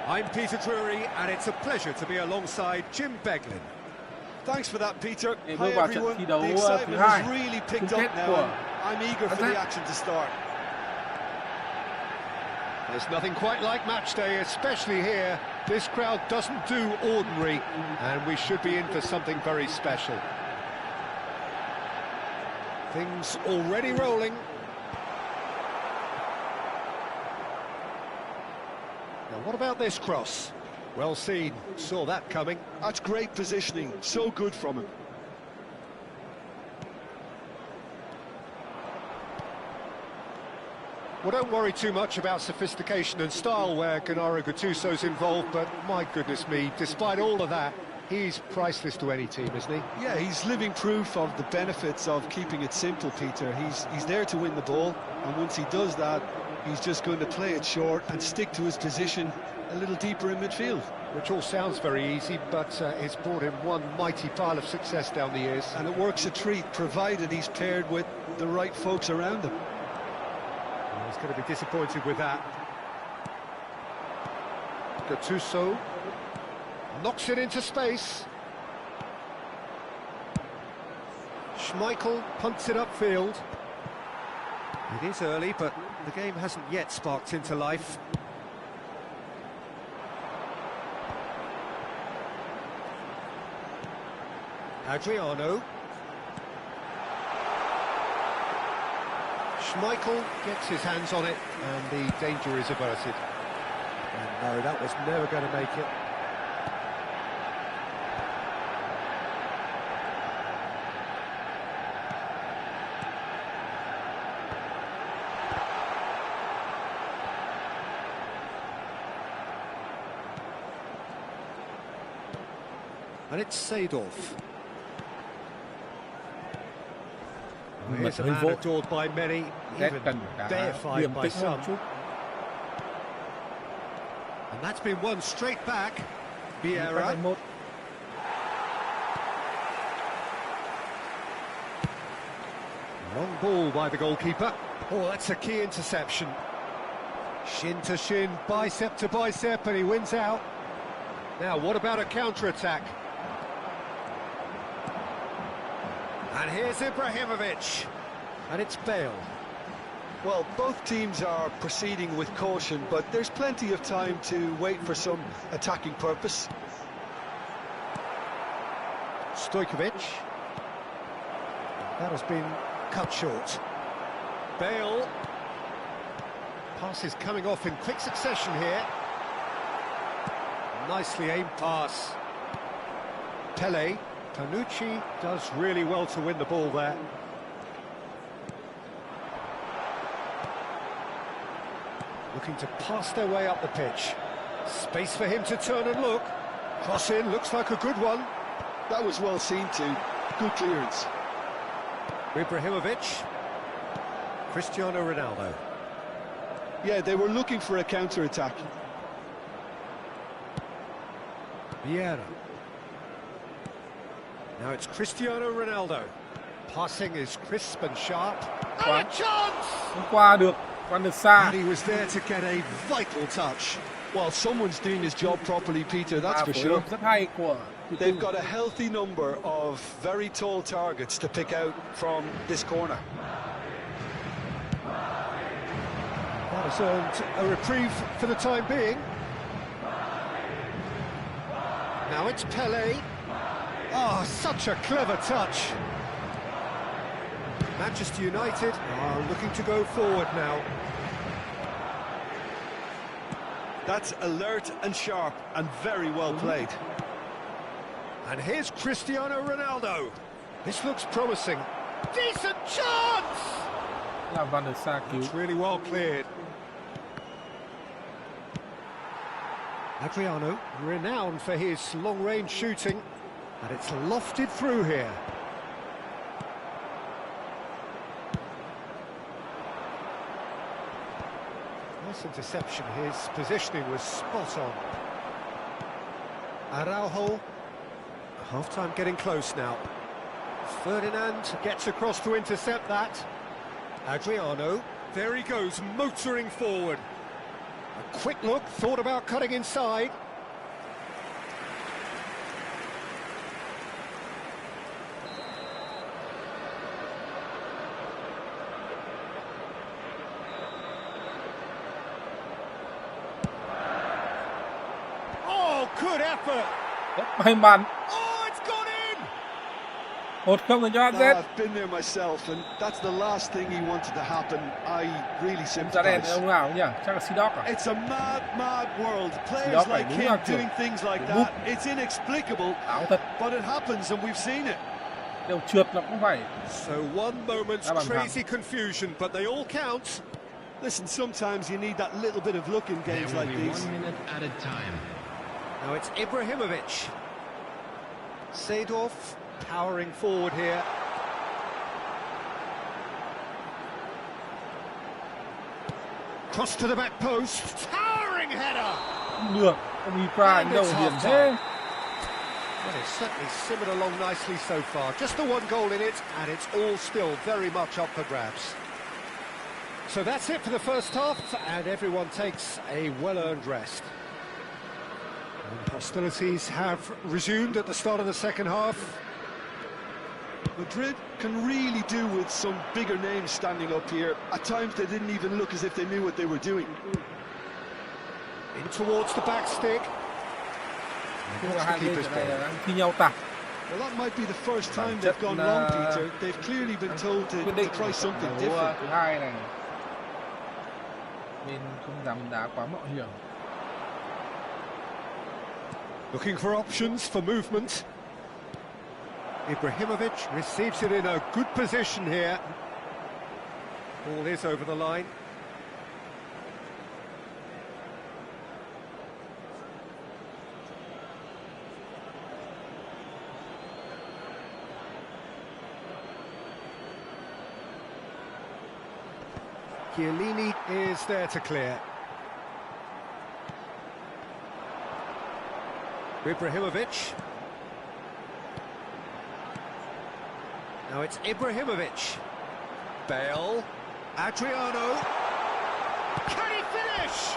I'm Peter Drury, and it's a pleasure to be alongside Jim Beglin. Thanks for that, Peter. Để Hi bước vào trận everyone. thi đấu The thứ excitement hai, has really picked chung up kết now, của and I'm eager for the action to start. There's nothing quite like match day, especially here. This crowd doesn't do ordinary, and we should be in for something very special. Things already rolling. Now, what about this cross? Well seen, saw that coming. That's great positioning, so good from him. Well, don't worry too much about sophistication and style where Gennaro Gattuso's involved, but my goodness me, despite all of that, he's priceless to any team, isn't he? Yeah, he's living proof of the benefits of keeping it simple, Peter. He's there to win the ball, and once he does that, he's just going to play it short and stick to his position a little deeper in midfield. Which all sounds very easy, but it's brought him one mighty pile of success down the years. And it works a treat, provided he's paired with the right folks around him. Well, he's going to be disappointed with that. Gattuso knocks it into space. Schmeichel punts it upfield. It is early, but the game hasn't yet sparked into life. Adriano. Schmeichel gets his hands on it, and the danger is averted. And no, that was never going to make it. And it's Seedorf. Here's a man adored by many, even deified by some. And that's been won straight back. Vieira. Long ball by the goalkeeper. Oh, that's a key interception. Shin to shin, bicep to bicep, and he wins out. Now, what about a counter-attack? And here's Ibrahimovic. And it's Bale. Well, both teams are proceeding with caution, but there's plenty of time to wait for some attacking purpose. Stojkovic. That has been cut short. Bale. Passes coming off in quick succession here. Nicely aimed pass. Pele. Panucci does really well to win the ball there. Looking to pass their way up the pitch. Space for him to turn and look. Cross in, looks like a good one. That was well seen too. Good clearance. Ibrahimovic. Cristiano Ronaldo. Yeah, they were looking for a counter-attack. Vieira. Now it's Cristiano Ronaldo. Passing is crisp and sharp. And a chance! Không qua được, qua được xa. And he was there to get a vital touch. Well, someone's doing his job properly, Peter, that's for Phối sure. hợp rất hay của thủ They've tư. got a healthy number of very tall targets to pick out from this corner. That has earned a reprieve for the time being. Now it's Pele. Oh, such a clever touch. Manchester United are looking to go forward now. That's alert and sharp and very well played. And here's Cristiano Ronaldo. This looks promising. Decent chance! Là Van der Sar cứu. It's really well cleared. Adriano, renowned for his long-range shooting, and it's lofted through here. Nice interception. His positioning was spot on. Araujo. Half-time getting close now. Ferdinand gets across to intercept that. Adriano. There he goes, motoring forward. A quick look, thought about cutting inside. Oh, good effort! May mắn. Oh, it's gone in! 1-0 dành cho Ah, AZ. I've been there myself, and that's the last thing he wanted to happen. I really Ra đèn sympathize. ông nào nhỉ? Chắc là Sidok à? It's a mad, mad world. Players Sidok like phải đúng him là kiểu doing things like búp. that, it's inexplicable, Áo thật, but it happens and we've seen it. đều trượt là cũng phải. So one moment's Đá bàn thắng. crazy confusion, but they all count. Listen, sometimes you need that little bit of luck in There games will like be these. 1 minute added time. Now it's Ibrahimovic. Seedorf powering forward here. Cross to the back post. Towering header! Không được, ông Ibra And anh đâu it's hiền half-time. thế. Well, it's certainly simmered along nicely so far. Just the one goal in it, and it's all still very much up for grabs. So that's it for the first half, and everyone takes a well-earned rest. And hostilities have resumed at the start of the second half. Madrid can really do with some bigger names standing up here. At times they didn't even look as if they knew what they were doing. In towards the back stick. Chung là That's the hai bên keeper's trận này ball. là đang thi nhau tạt. Well, that might be the first time Bản they've chất gone là- wrong, Peter. They've clearly been told to Quyết định try something đấu different. thứ hai này bên không dám đá quá mạo hiểm. Looking for options for movement. Ibrahimovic receives it in a good position here. Ball is over the line. Chiellini is there to clear. Ibrahimovic. Now it's Ibrahimovic. Bale. Adriano. Can he finish?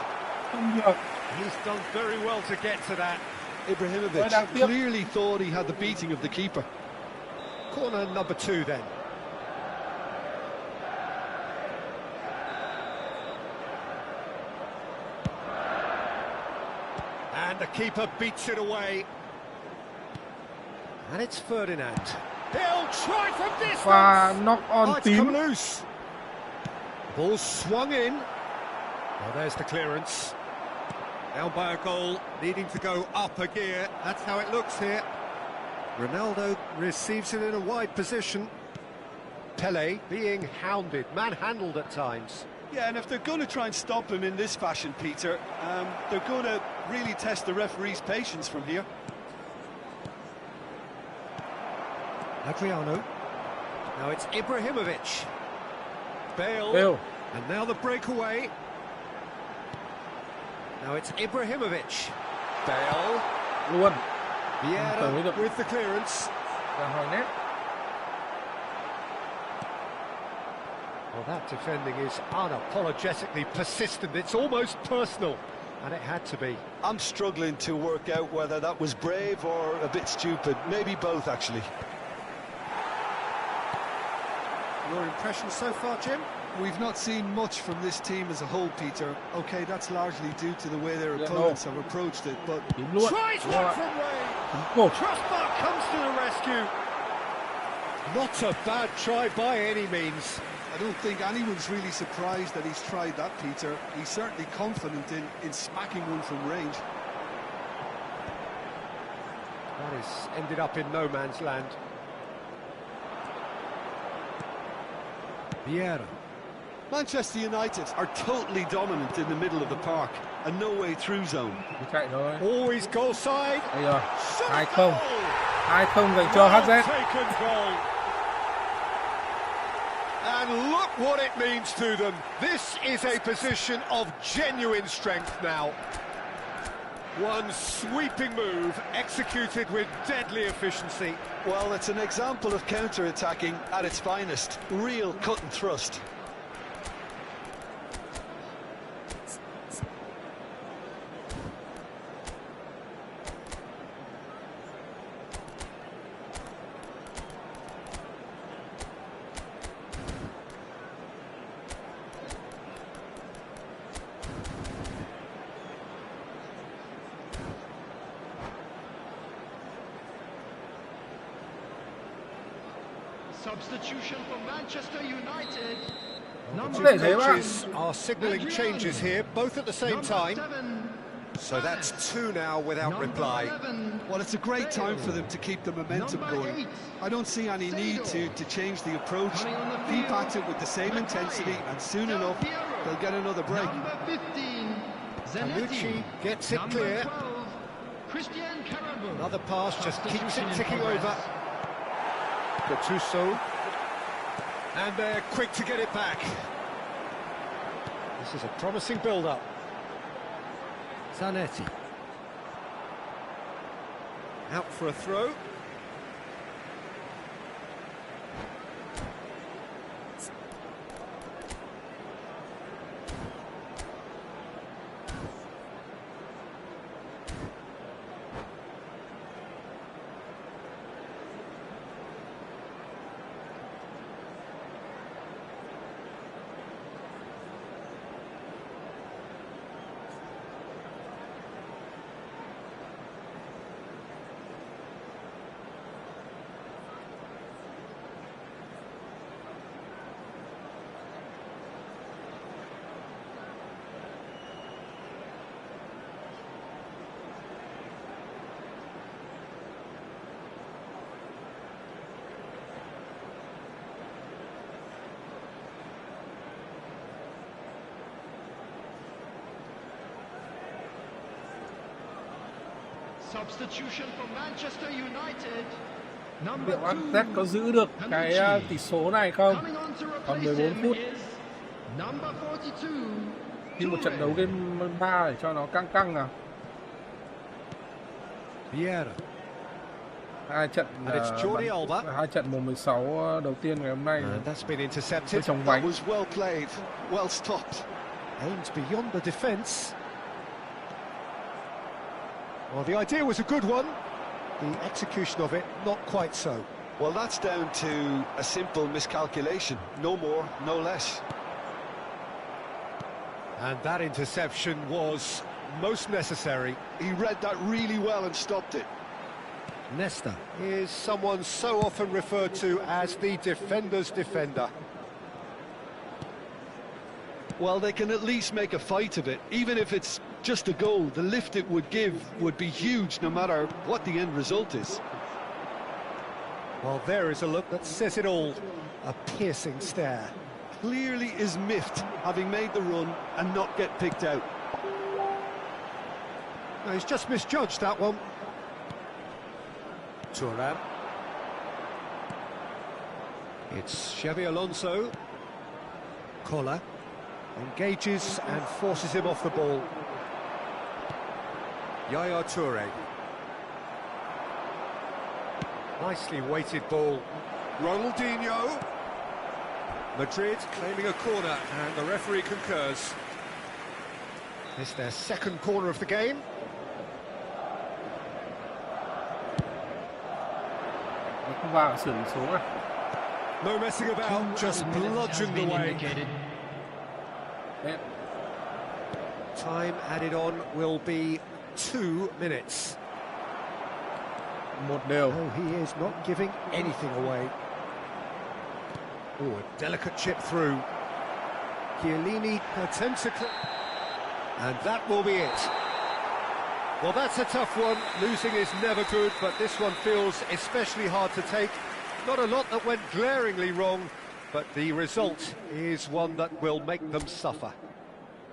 Không được. He's done very well to get to that. Ibrahimovic Well, now, clearly thought he had the beating of the keeper. Corner number 2 then. And the keeper beats it away. And it's Ferdinand. He'll try from distance. Pha knock Oh, on it's come tím. loose. Ball swung in. Well, there's the clearance. Down by a goal, needing to go up a gear. That's how it looks here. Ronaldo receives it in a wide position. Pele being hounded, manhandled at times. Yeah, and if they're going to try and stop him in this fashion, Peter, they're going to really test the referee's patience from here. Adriano. Now it's Ibrahimovic. Bale. Bale. And now the breakaway. Now it's Ibrahimovic. Bale. Luôn. Vieira with the clearance. Ra hỏi nét. Well, that defending is unapologetically persistent. It's almost personal, and it had to be. I'm struggling to work out whether that was brave or a bit stupid. Maybe both, actually. Your impression so far, Jim? We've not seen much from this team as a whole, Peter. OK, that's largely due to the way their Yeah, opponents have approached it, but Tím luôn. Tries Đúng one rồi. from Ray. Một. Crossbar comes to the rescue. Not a bad try by any means. I don't think anyone's really surprised that he's tried that, Peter. He's certainly confident in smacking one from range. That has ended up in no man's land. Vieira. Manchester United are totally dominant in the middle of the park and no way through zone. Cứ chạy thôi. Always goal side. Đây rồi. Shot 2-0. goal. 2-0 dành cho Well HZ. taken goal. And look what it means to them. This is a position of genuine strength now. One sweeping move executed with deadly efficiency. Well, it's an example of counter-attacking at its finest. Real cut and thrust. Substitution for Manchester United. The Để two thế bạn. coaches are signalling changes here, both at the same time. So that's two now without reply. Well, it's a great time for them to keep the momentum going. I don't see any need to change the approach. Keep at it with the same intensity, and soon enough, they'll get another break. Number 15, Tanucci gets it clear. Another pass just keeps it ticking over. Gattuso. And they're quick to get it back. This is a promising build-up. Zanetti. Out for a throw. Substitution for Manchester United. Liệu Arteta có giữ được cái tỷ số này không? Còn 14 phút. Đi một trận đấu game 3 để cho nó căng nào. Vieira. Hai trận mùa 16 đầu tiên ngày hôm nay. That's been intercepted. Trong vánh. That was well played, well stopped. Aims beyond the defence. Well, the idea was a good one. The execution of it, not quite so. Well, that's down to a simple miscalculation. No more, no less. And that interception was most necessary. He read that really well and stopped it. Nesta is someone so often referred to as the defender's defender. Well, they can at least make a fight of it. Even if it's just a goal, the lift it would give would be huge no matter what the end result is. Well, there is a look that says it all. A piercing stare. Clearly is miffed, having made the run and not get picked out. No, he's just misjudged that one. Thuram. It's Xabi Alonso. Kola engages and forces him off the ball. Yaya Toure. Nicely weighted ball. Ronaldinho. Madrid claiming a corner, and the referee concurs. It's their second corner of the game. Không vào xử lý số này. No messing about, just bludgeoned away. Time added on will be 2 minutes. 1-0. Oh, he is not giving anything away. Oh, a delicate chip through. Chiellini attempts a clip. And that will be it. Well, that's a tough one. Losing is never good, but this one feels especially hard to take. Not a lot that went glaringly wrong, but the result is one that will make them suffer.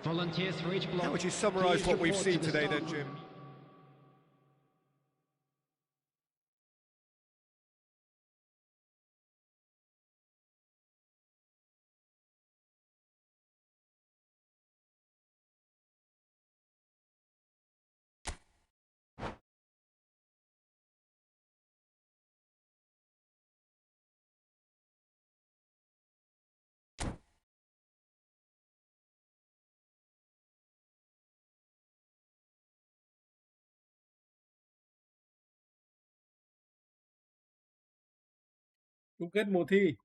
Volunteers for each block. How would you summarise what we've seen today then, Jim? Chung kết mùa thi.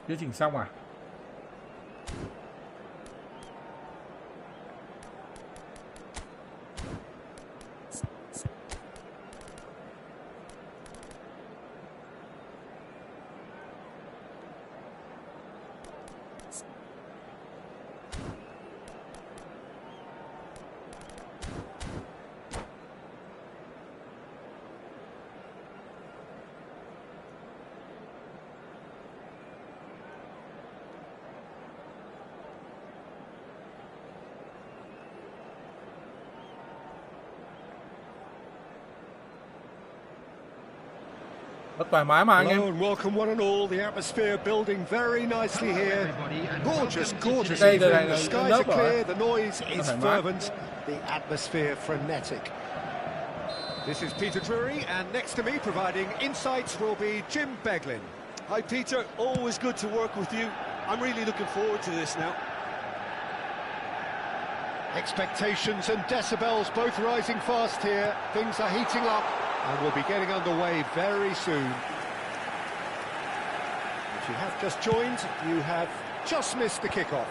Chưa chỉnh xong à? Rất thoải mái mà anh em. Hello and welcome one and all. The atmosphere building very nicely here. Gorgeous, gorgeous Đây, evening. đây, The skies lớp are rồi. clear, the noise is thoải mái. fervent, the atmosphere frenetic. This is Peter Drury, and next to me providing insights will be Jim Beglin. Hi, Peter. Always good to work with you. I'm really looking forward to this now. Expectations and decibels both rising fast here. Things are heating up and we'll be getting underway very soon. If you have just joined, you have just missed the kickoff.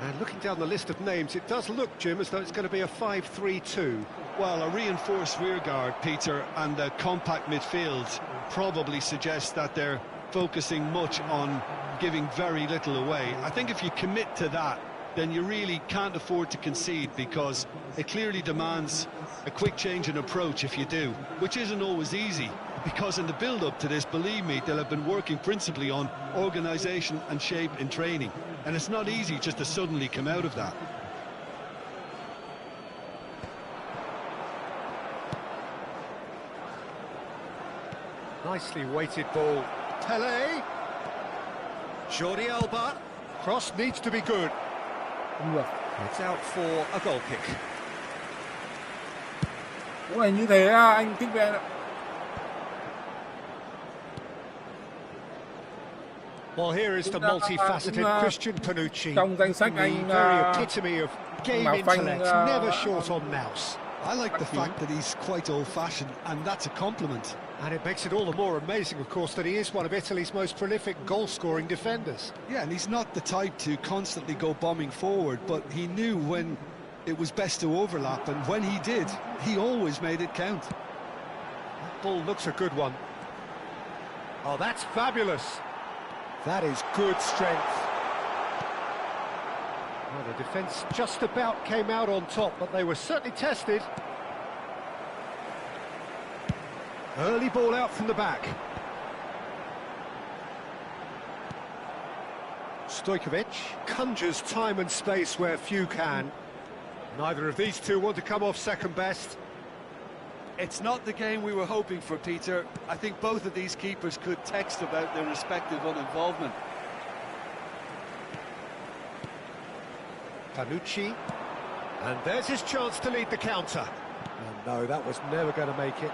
And looking down the list of names, it does look, Jim, as though it's going to be a 5-3-2. Well, a reinforced rearguard, Peter, and a compact midfield probably suggests that they're focusing much on giving very little away. I think if you commit to that, then you really can't afford to concede, because it clearly demands a quick change in approach if you do, which isn't always easy, because in the build-up to this, believe me, they'll have been working principally on organisation and shape in training, and it's not easy just to suddenly come out of that. Nicely weighted ball. Pele. Jordi Alba. Cross needs to be good. Không được. It's out for a goal kick. Cũng là như thế anh thích về. Well, here is the multifaceted Christian Panucci. Trong danh sách The anh very epitome of game Mạo Phanh, intellect, never short on mouse. I like the fact that he's quite old-fashioned, and that's a compliment. And it makes it all the more amazing, of course, that he is one of Italy's most prolific goal-scoring defenders. Yeah, and he's not the type to constantly go bombing forward, but he knew when it was best to overlap, and when he did, he always made it count. That ball looks a good one. Oh, that's fabulous. That is good strength. Well, the defence just about came out on top, but they were certainly tested. Early ball out from the back. Stojkovic conjures time and space where few can. Neither of these two want to come off second best. It's not the game we were hoping for, Peter. I think both of these keepers could text about their respective uninvolvement. Panucci, and there's his chance to lead the counter. And no, that was never going to make it.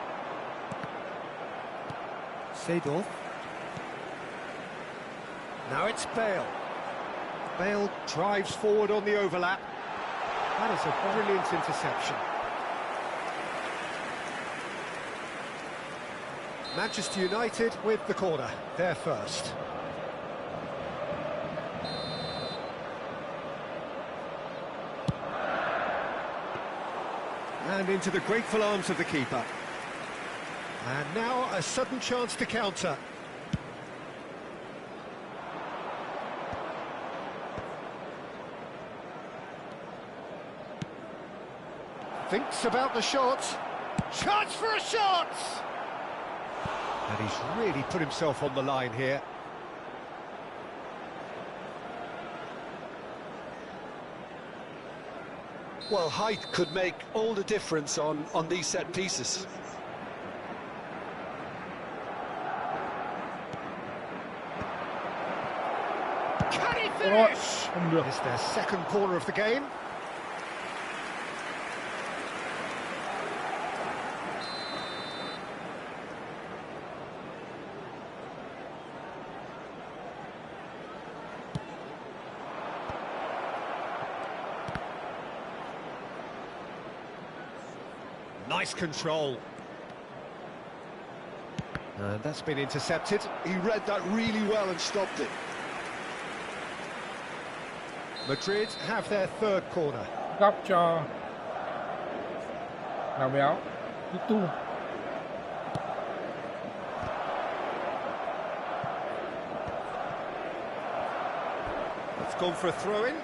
Seedorf. Now it's Bale. Bale drives forward on the overlap. That is a brilliant interception. Manchester United with the corner, they're first. And into the grateful arms of the keeper. And now a sudden chance to counter. Thinks about the shot. Chance for a shot! And he's really put himself on the line here. Well, height could make all the difference on these set pieces. Can he finish? It's their second corner of the game. Nice control. And that's been intercepted. He read that really well and stopped it. Madrid have their third corner. Góc cho Nào Béo. Tu. It's gone for a throw-in.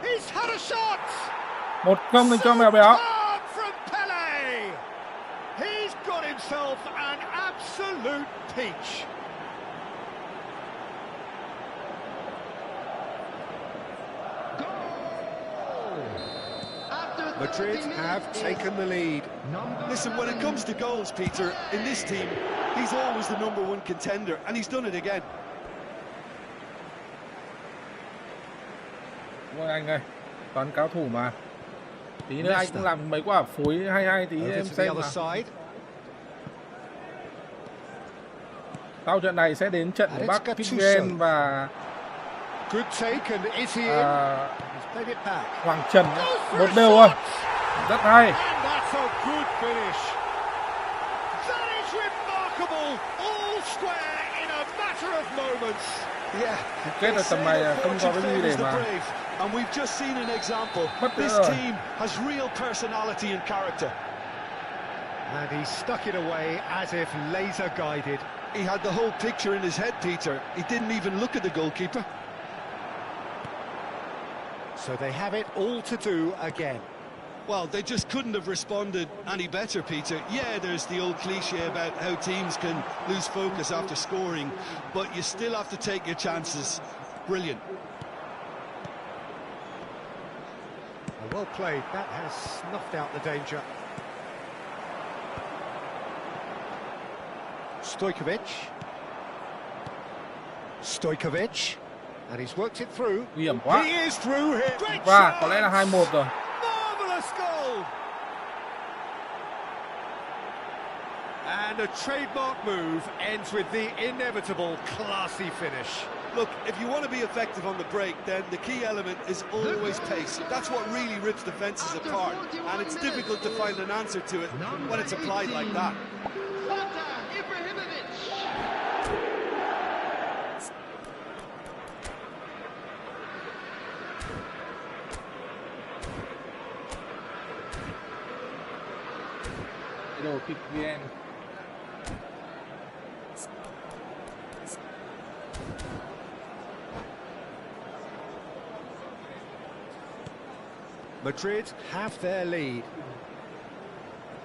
He's had a shot. 1-0 dành cho Mèo Béo. Superb from Pele. He's got himself an absolute peach. Madrid have taken the lead. Listen, when it comes to goals, Peter, in this team, he's always the #1 contender, and he's done it again. Ôi anh ơi, toàn cao thủ mà. Tí nữa anh cũng làm mấy quả phối hay tí em xem mà. Sau trận này sẽ đến trận của Bắc Kitgen và Hoàng Trần. 1-0 rồi. Rất hay. Kết ở tầm này không có cái gì để mà And we've just seen an example. This team has real personality and character. And he stuck it away as if laser guided. He had the whole picture in his head, Peter. He didn't even look at the goalkeeper. So they have it all to do again. Well, they just couldn't have responded any better, Peter. Yeah, there's the old cliche about how teams can lose focus after scoring, but you still have to take your chances. Brilliant. Well played. That has snuffed out the danger. Stojkovic. And he's worked it through. Nguy hiểm quá. He is through here. Và có lẽ là 2-1 rồi. Marvelous goal. And a trademark move ends with the inevitable classy finish. Look, if you want to be effective on the break, then the key element is always pace. That's what really rips defences apart, and it's difficult to find an answer to it when it's applied like that. Đồ kịch VN. Madrid have their lead.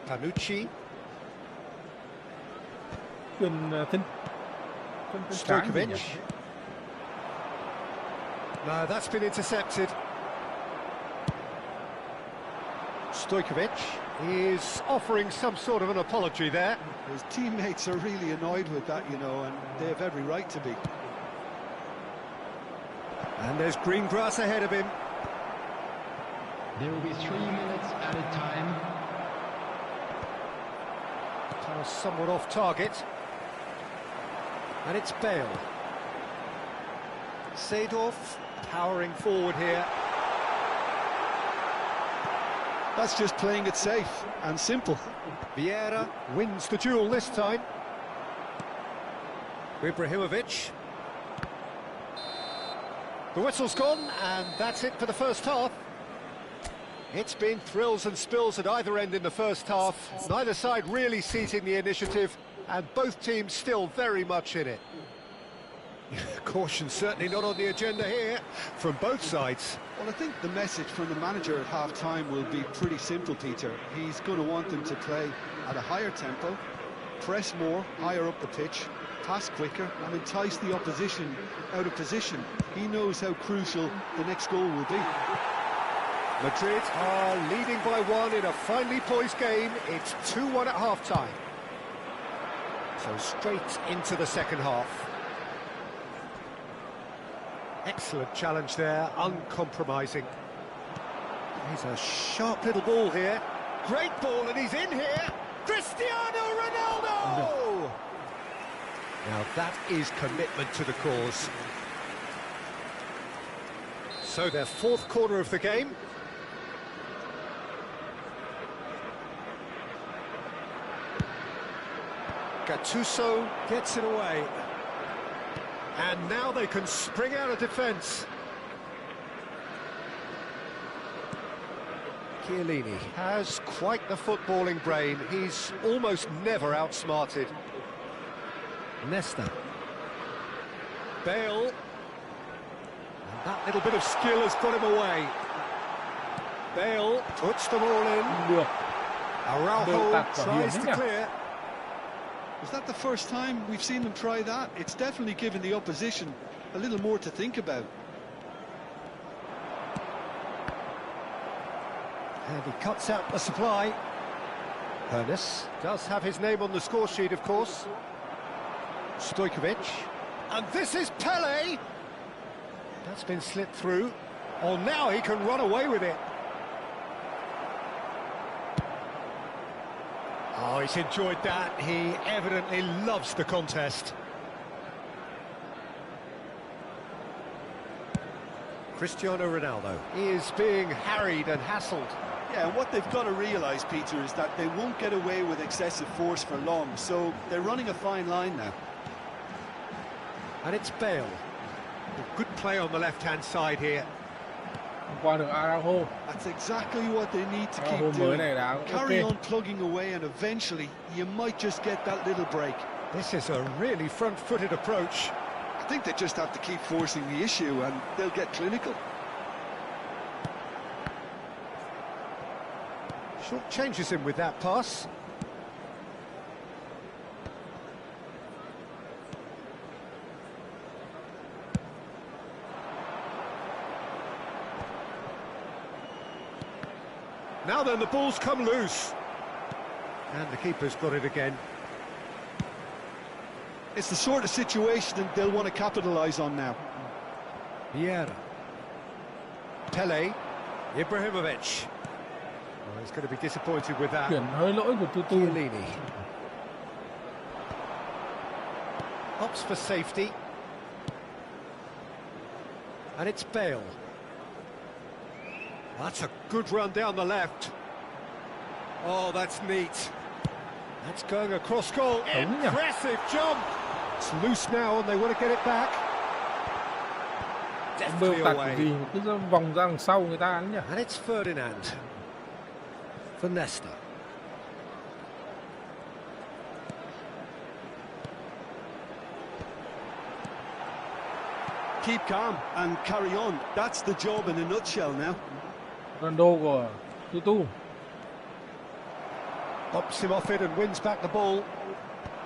Panucci. Stojkovic. No, that's been intercepted. Stojkovic is offering some sort of an apology there. His teammates are really annoyed with that, you know, and they have every right to be. And there's green grass ahead of him. There will be 3 minutes added time. Somewhat off target. And it's Bale. Seedorf powering forward here. That's just playing it safe and simple. Vieira wins the duel this time. Ibrahimovic. The whistle's gone, and that's it for the first half. It's been thrills and spills at either end in the first half. Neither side really seizing the initiative, and both teams still very much in it. Caution certainly not on the agenda here from both sides. Well, I think the message from the manager at half-time will be pretty simple, Peter. He's going to want them to play at a higher tempo, press more, higher up the pitch, pass quicker, and entice the opposition out of position. He knows how crucial the next goal will be. Madrid are leading by 1 in a finely poised game. It's 2-1 at half-time. So straight into the second half. Excellent challenge there, uncompromising. He's a sharp little ball here. Great ball, and he's in here. Cristiano Ronaldo! Now that is commitment to the cause. So their fourth corner of the game. Gattuso gets it away. And now they can spring out of defence. Chiellini has quite the footballing brain. He's almost never outsmarted. Nesta. Bale. And that little bit of skill has got him away. Bale puts them all in. Được. Araujo tries to clear. Is that the first time we've seen them try that? It's definitely given the opposition a little more to think about. And he cuts out the supply. Hernes does have his name on the score sheet, of course. Stojkovic. And this is Pele! That's been slipped through. Oh, now he can run away with it. Oh, he's enjoyed that. He evidently loves the contest. Cristiano Ronaldo is being harried and hassled. Yeah, and what they've got to realise, Peter, is that they won't get away with excessive force for long, so they're running a fine line now. And it's Bale. A good play on the left-hand side here. Không qua được Araujo. That's exactly what they need to Araujo keep mới doing. này đã Carry ok. on plugging away, and eventually you might just get that little break. This is a really front-footed approach. I think they just have to keep forcing the issue, and they'll get clinical. Short changes him with that pass. Now then, the ball's come loose. And the keeper's got it again. It's the sort of situation that they'll want to capitalise on now. Vieira. Pele. Ibrahimovic. Oh, he's going to be disappointed with that. Chuyển hơi lỗi của Tutu. Chiellini. Opts for safety. And it's Bale. That's a good run down the left. Oh, that's neat. That's going across goal. Impressive jump. It's loose now and they want to get it back. Definitely Bêu tạt away. gì cứ ra vòng ra đằng sau người ta ấy nhỉ. And it's Ferdinand. For Nesta. Keep calm and carry on. That's the job in a nutshell now. Ronaldo của Tutu. Bops him off it and wins back the ball.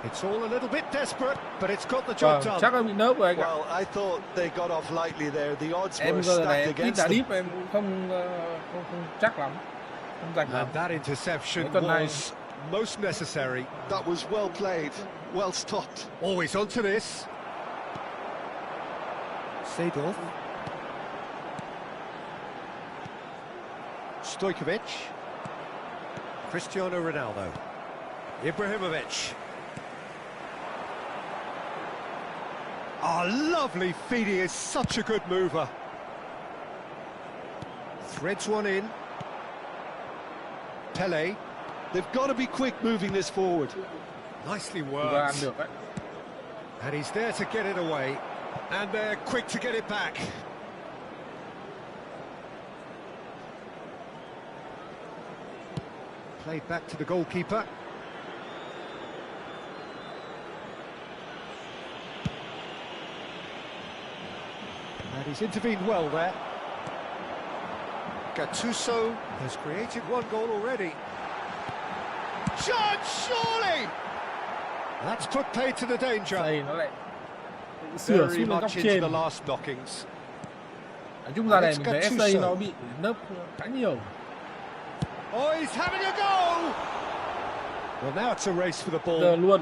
It's all a little bit desperate, but it's got the job done. Chắc là bị nớp rồi anh ạ. Well, I thought they got off lightly there. The odds Em were giờ này stacked em ít against đá them. deep em cũng không chắc lắm. Không rành lắm. And that interception Mấy tuần này was most necessary. That was well played, well stopped. Always onto this. Seedorf. Stojkovic. Cristiano Ronaldo. Ibrahimovic. Oh, lovely feed. He is such a good mover. Threads one in. Pele. They've got to be quick moving this forward. Nicely chúng ta ăn worked. được đấy. And he's there to get it away. And they're quick to get it back. Played back to the goalkeeper. And he's intervened well there. Gattuso has created one goal already. Shot, surely! That's put paid to the danger. Đây nó lại sửa Very xuống lên góc much into trên. the last knockings. Nói chung ra này Alex mình thấy Gattuso. FA nó bị nớp khá nhiều. Oh, he's having a go! Well, now it's a race for the Giờ ball. luôn.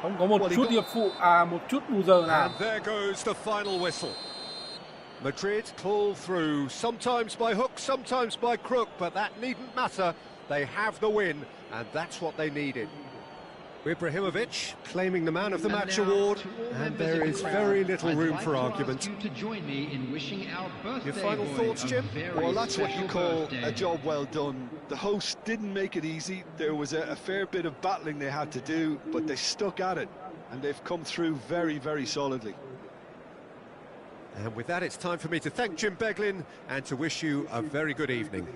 Không có một Well, he chút got- hiệp phụ, một chút bù giờ nào. And there goes the final whistle. Madrid pull through, sometimes by hook, sometimes by crook, but that needn't matter. They have the win, and that's what they needed. Ibrahimovic claiming the Man of the Match award, and there is very little room for argument. You to join me in wishing our birthday Your final boy thoughts, a Jim? very Well, that's what you special call birthday. a job well done. The hosts didn't make it easy. There was a fair bit of battling they had to do, but they stuck at it, and they've come through very, very solidly. And with that, it's time for me to thank Jim Beglin and to wish you a very good evening.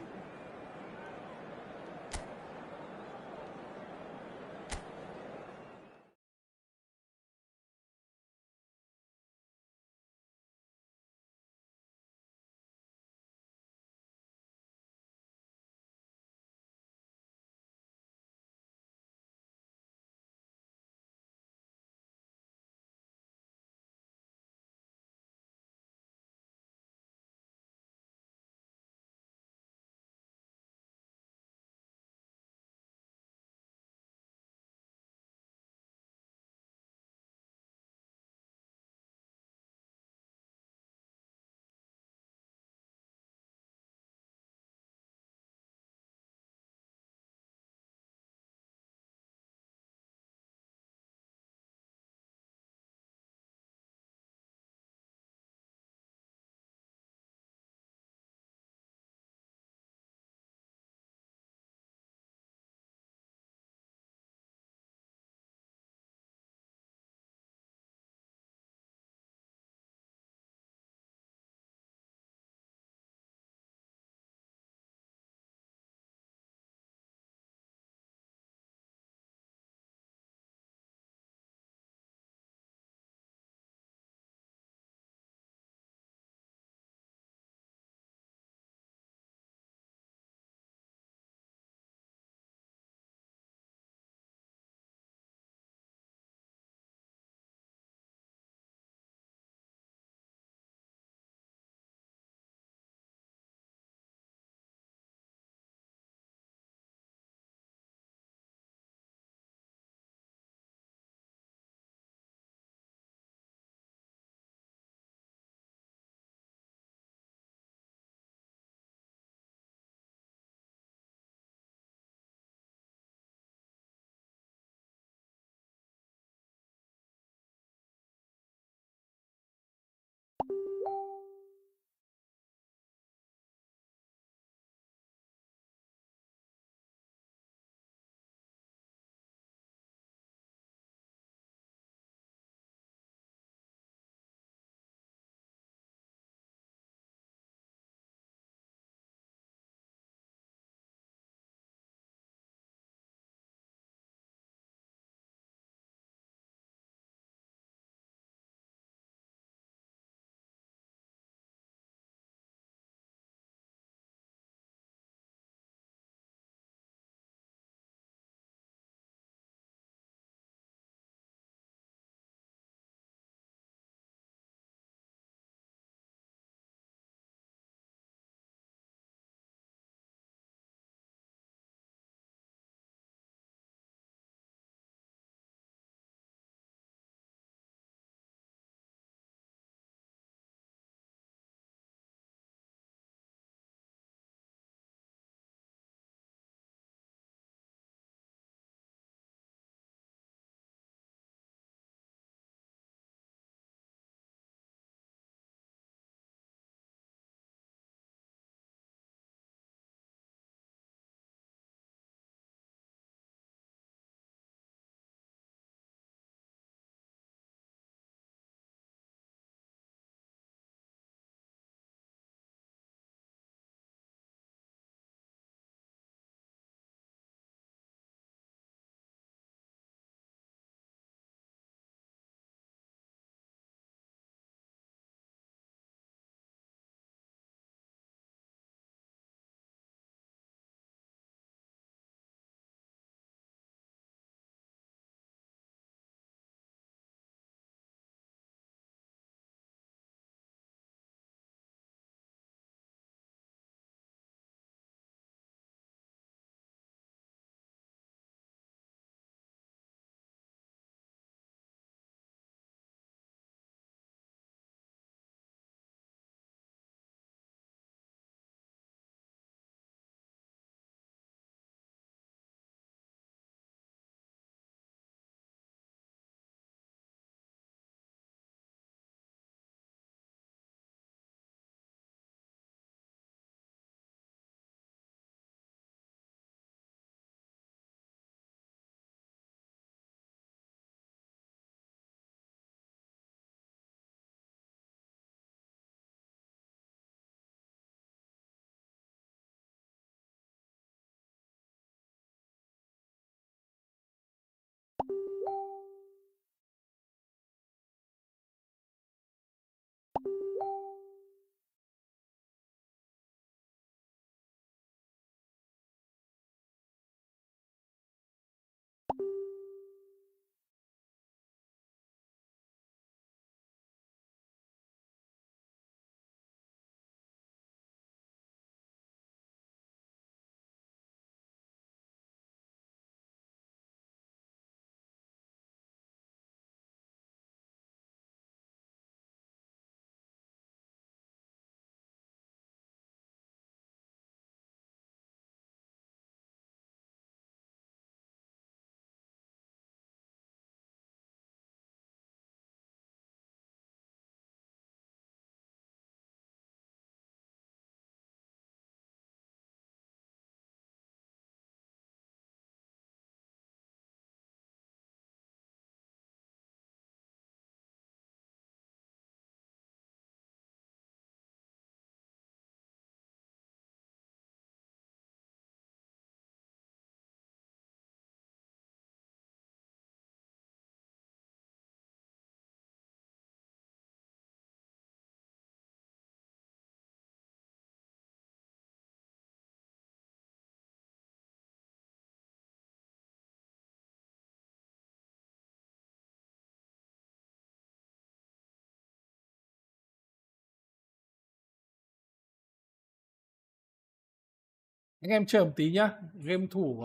Anh em chờ một tí nhá. Game thủ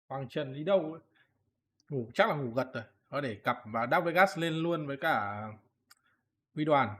Hoàng Trần đi đâu ấy? Ngủ chắc là ngủ gật rồi. Có để cặp và Đắc Vegas lên luôn với cả Huy Đoàn.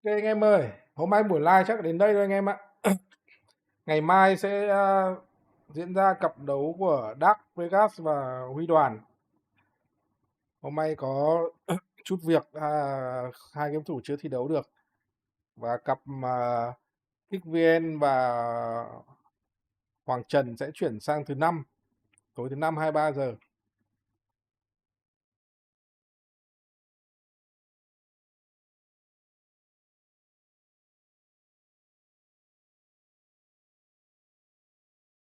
Ok anh em ơi, hôm nay buổi live chắc đến đây thôi anh em ạ. Ngày mai sẽ diễn ra cặp đấu của Dark Vegas và Huy Đoàn. Hôm nay có chút việc, hai game thủ chưa thi đấu được. Và cặp Kích VN và Hoàng Trần sẽ chuyển sang thứ 5, tối thứ 5 23 giờ.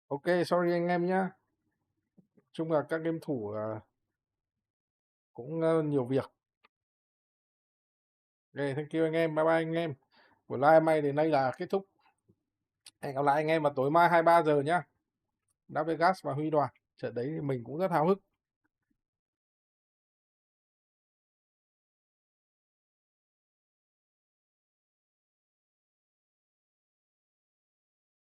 Ok, sorry anh em nhé. Chung là các game thủ cũng nhiều việc. Ok, thank you anh em, bye bye anh em. Buổi live may đến đây là kết thúc. Hẹn gặp lại anh em vào tối mai 23 giờ nhá. Las Vegas và Huy Đoàn. Trận đấy thì mình cũng rất háo hức.